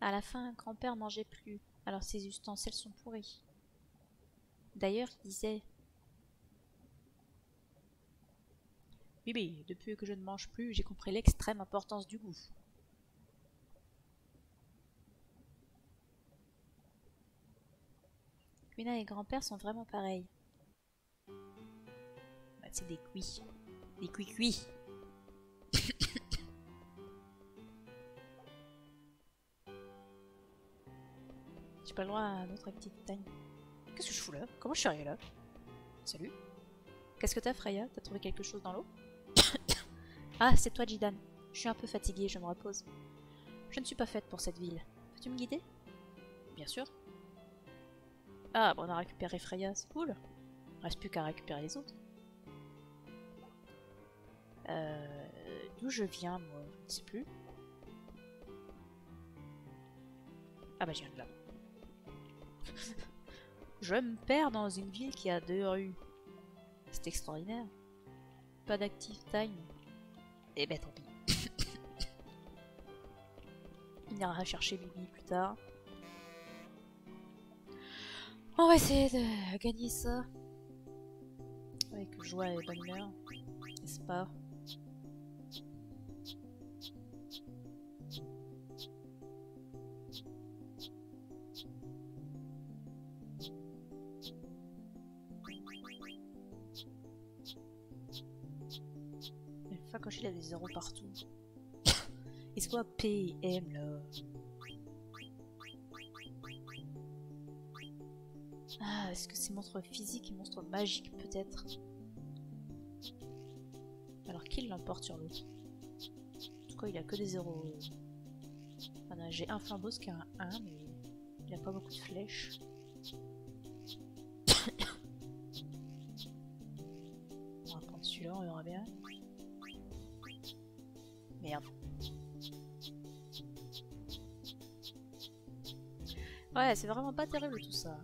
À la fin, grand-père mangeait plus, alors ses ustensiles sont pourris. D'ailleurs, il disait... Bibi, depuis que je ne mange plus, j'ai compris l'extrême importance du goût. Quina et grand-père sont vraiment pareils. Bah, c'est des cuits. Des cuits-cuits. J'ai pas le droit à un autre petit détail. Qu'est-ce que je fous là? Comment je suis arrivée là? Salut. Qu'est-ce que t'as, Freya? T'as trouvé quelque chose dans l'eau? Ah, c'est toi, Jidan. Je suis un peu fatiguée, je me repose. Je ne suis pas faite pour cette ville. Peux-tu me guider? Bien sûr. Ah, bon, on a récupéré Freya, c'est cool. Il reste plus qu'à récupérer les autres. D'où je viens, moi? Je ne sais plus. Ah bah, je viens de là. Je me perds dans une ville qui a 2 rues. C'est extraordinaire. Pas d'active time. Eh ben, tant pis. On ira chercher Bibi plus tard. On va essayer de gagner ça. Avec joie et bonne humeur. N'est-ce pas? Une fois coché, il y a des zéros partout. Et c'est quoi P et M là? Ah, est-ce que c'est monstre physique et monstre magique peut-être? Alors qui l'emporte sur l'autre? En tout cas, il a que des zéros. Voilà, j'ai un Flambeau qui a un 1, mais il a pas beaucoup de flèches. On va prendre celui-là, on verra bien. Merde. Ouais, c'est vraiment pas terrible tout ça.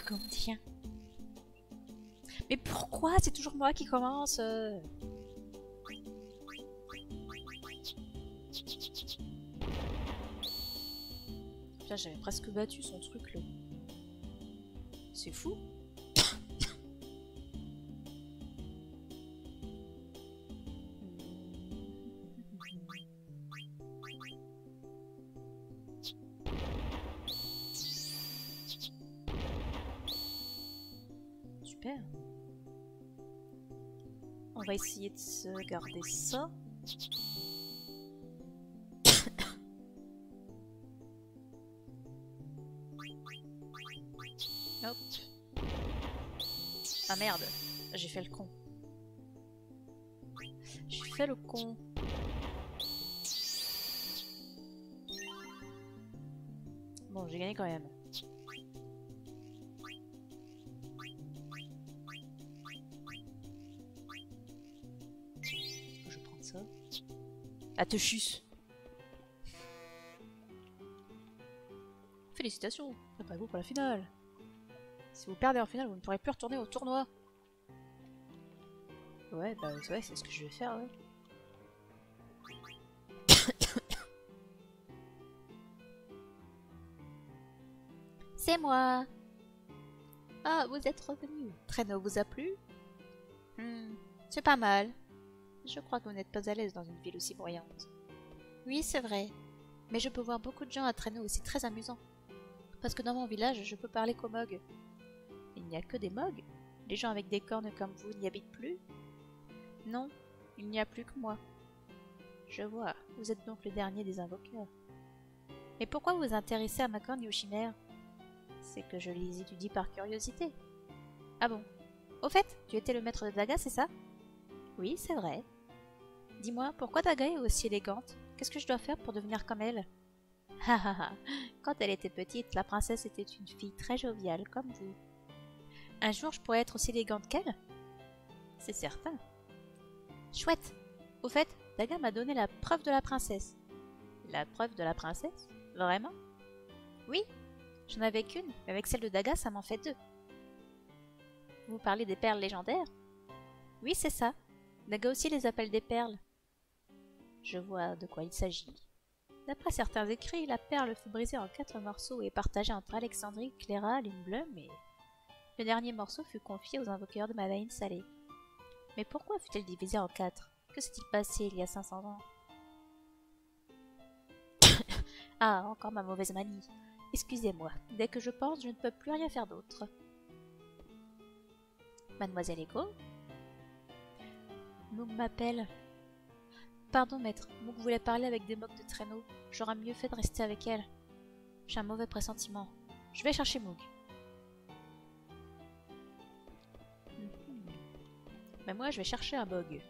Combien? Mais pourquoi c'est toujours moi qui commence? Là, j'avais presque battu son truc là. C'est fou. Super. On va essayer de se garder ça. Hop. Ah merde, j'ai fait le con. J'ai fait le con. Bon, j'ai gagné quand même. Je vais prendre ça. Atechus. Félicitations, préparez-vous pour la finale. Si vous perdez en finale, vous ne pourrez plus retourner au tournoi. Ouais, bah ouais, c'est ce que je vais faire, ouais. C'est moi. Ah, vous êtes revenu. Traîneau vous a plu? C'est pas mal. Je crois que vous n'êtes pas à l'aise dans une ville aussi bruyante. Oui, c'est vrai. Mais je peux voir beaucoup de gens à Traîneau aussi très amusants. Parce que dans mon village, je peux parler qu'aux Mogs. Il n'y a que des Mogs? Les gens avec des cornes comme vous n'y habitent plus? Non, il n'y a plus que moi. Je vois, vous êtes donc le dernier des invoqueurs. Mais pourquoi vous vous intéressez à ma corne et aux chimères? C'est que je les étudie par curiosité. Ah bon? Au fait, tu étais le maître de Daga, c'est ça? Oui, c'est vrai. Dis-moi, pourquoi Daga est aussi élégante? Qu'est-ce que je dois faire pour devenir comme elle? Ha ha ha. Quand elle était petite, la princesse était une fille très joviale, comme vous. Un jour, je pourrais être aussi élégante qu'elle? C'est certain. Chouette. Au fait, Daga m'a donné la preuve de la princesse. La preuve de la princesse? Vraiment? Oui. J'en avais qu'une, mais avec celle de Daga, ça m'en fait 2. Vous parlez des perles légendaires? Oui, c'est ça. Daga aussi les appelle des perles. Je vois de quoi il s'agit. D'après certains écrits, la perle fut brisée en 4 morceaux et partagée entre Alexandrie, Cléra, Lune Bleue, mais le dernier morceau fut confié aux invoqueurs de Madain Saleh. Mais pourquoi fut-elle divisée en 4? Que s'est-il passé il y a 500 ans? Ah, encore ma mauvaise manie. Excusez-moi, dès que je pense, je ne peux plus rien faire d'autre. Mademoiselle Echo? Moog m'appelle. Pardon, maître. Moog voulait parler avec des mocs de traîneau. J'aurais mieux fait de rester avec elle. J'ai un mauvais pressentiment. Je vais chercher Moog. Mais moi, je vais chercher un bug.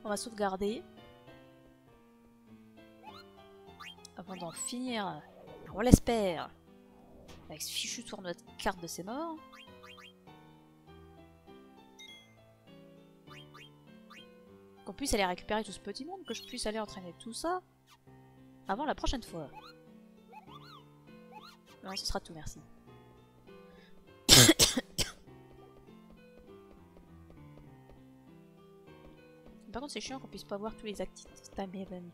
On va sauvegarder. Avant d'en finir, on l'espère, avec ce fichu tournoi de carte de ses morts. Qu'on puisse aller récupérer tout ce petit monde, que je puisse aller entraîner tout ça avant la prochaine fois. Non, ce sera tout, merci. Par contre, c'est chiant qu'on puisse pas voir tous les actifs time event.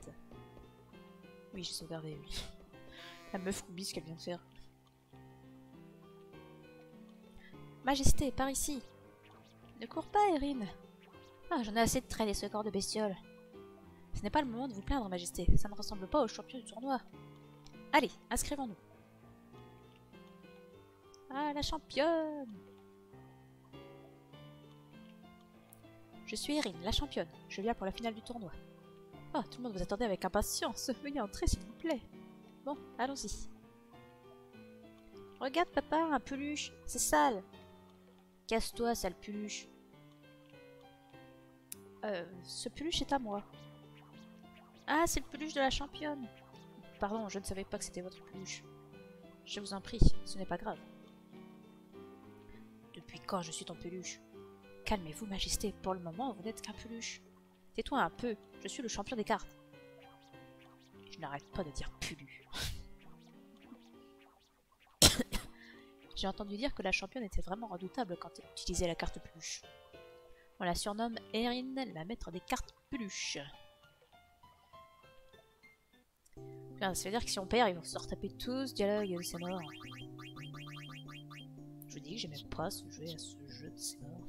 Oui, j'ai sauvegardé, oui. La meuf Ruby, ce qu'elle vient de faire. Majesté, par ici. Ne cours pas, Erin. Ah, j'en ai assez de traîner ce corps de bestiole. Ce n'est pas le moment de vous plaindre, Majesté. Ça ne ressemble pas au champion du tournoi. Allez, inscrivons-nous. Ah, la championne! Je suis Erin, la championne. Je viens pour la finale du tournoi. Oh, tout le monde vous attendait avec impatience. Veuillez entrer, s'il vous plaît. Bon, allons-y. Regarde, papa, un peluche. C'est sale. Casse-toi, sale peluche. Ce peluche est à moi. Ah, c'est le peluche de la championne. Pardon, je ne savais pas que c'était votre peluche. Je vous en prie, ce n'est pas grave. Depuis quand je suis ton peluche? Calmez-vous, Majesté. Pour le moment, vous n'êtes qu'un peluche. Tais-toi un peu. Je suis le champion des cartes. Je n'arrête pas de dire pulu. J'ai entendu dire que la championne était vraiment redoutable quand elle utilisait la carte peluche. On la surnomme Erin, la maître des cartes peluches. Putain, ça veut dire que si on perd, ils vont se retaper tous ce dialogue, c'est mort. Je vous dis que j'ai même pas joué à ce jeu de c'est mort.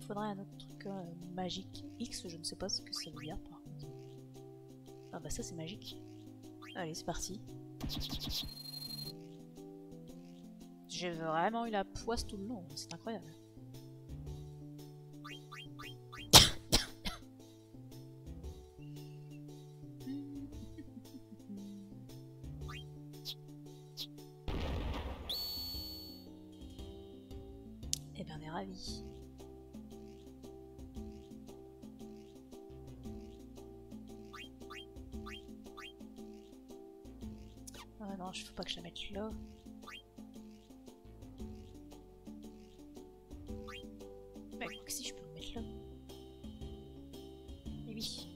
Faudrait un autre truc magique. X, je ne sais pas ce que ça veut dire par contre. Ah bah ça c'est magique. Allez, c'est parti. J'ai vraiment eu la poisse tout le long, c'est incroyable. Eh ben on est ravis. Ah non, faut pas que je la mette là. Bah quoi que si, je peux le mettre là. Et oui.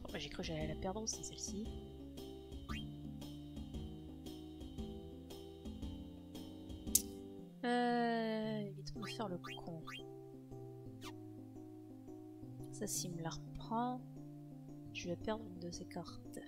Oh, bah, j'ai cru que j'allais la perdre aussi, celle-ci. Il est temps de faire le con. Ça, s'il me la reprend, je vais perdre une de ces cartes.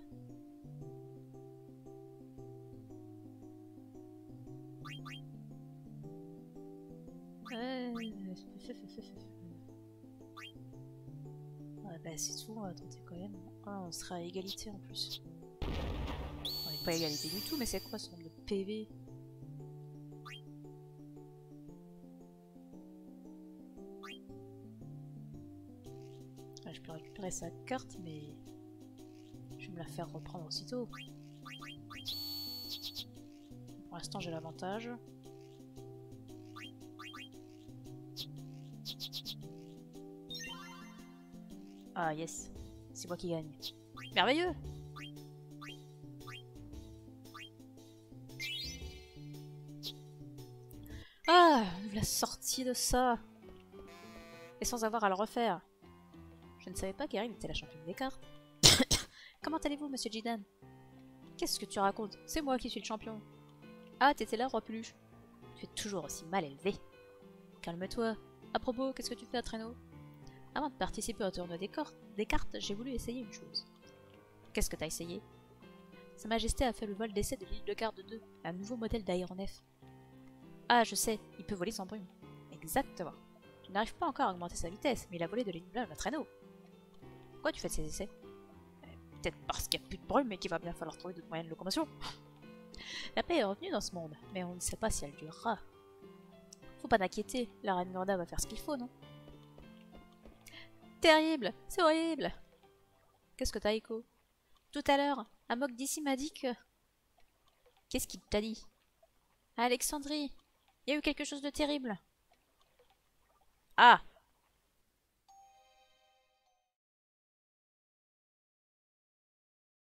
Ouais, bah c'est tout, on va tenter quand même. Ah, on sera à égalité en plus. On n'est pas à égalité du tout, mais c'est quoi ce nombre de PV? Ah, je peux récupérer sa carte, mais je vais me la faire reprendre aussitôt. Pour l'instant, j'ai l'avantage. Ah yes, c'est moi qui gagne. Merveilleux! Ah, la sortie de ça! Et sans avoir à le refaire. Je ne savais pas qu'Erin était la championne des cartes. Comment allez-vous, monsieur Jidan? Qu'est-ce que tu racontes? C'est moi qui suis le champion. Ah, t'étais là, roi Peluche. Tu es toujours aussi mal élevé. Calme-toi. À propos, qu'est-ce que tu fais à traîneau? Avant de participer au tournoi des cartes, j'ai voulu essayer une chose. Qu'est-ce que t'as essayé? Sa Majesté a fait le vol d'essai de l'île de Garde 2, un nouveau modèle d'aéronef. Ah, je sais, il peut voler sans brume. Exactement. Je n'arrive pas encore à augmenter sa vitesse, mais il a volé de l'immeuble à traîneau. Pourquoi tu fais ces essais? Peut-être parce qu'il n'y a plus de brume et qu'il va bien falloir trouver d'autres moyens de locomotion. La paix est revenue dans ce monde, mais on ne sait pas si elle durera. Faut pas t'inquiéter, la reine Glanda va faire ce qu'il faut, non? Terrible! C'est horrible! Qu'est-ce que t'as, Echo? Tout à l'heure, un moque d'ici m'a dit que... Qu'est-ce qu'il t'a dit? À Alexandrie, il y a eu quelque chose de terrible. Ah!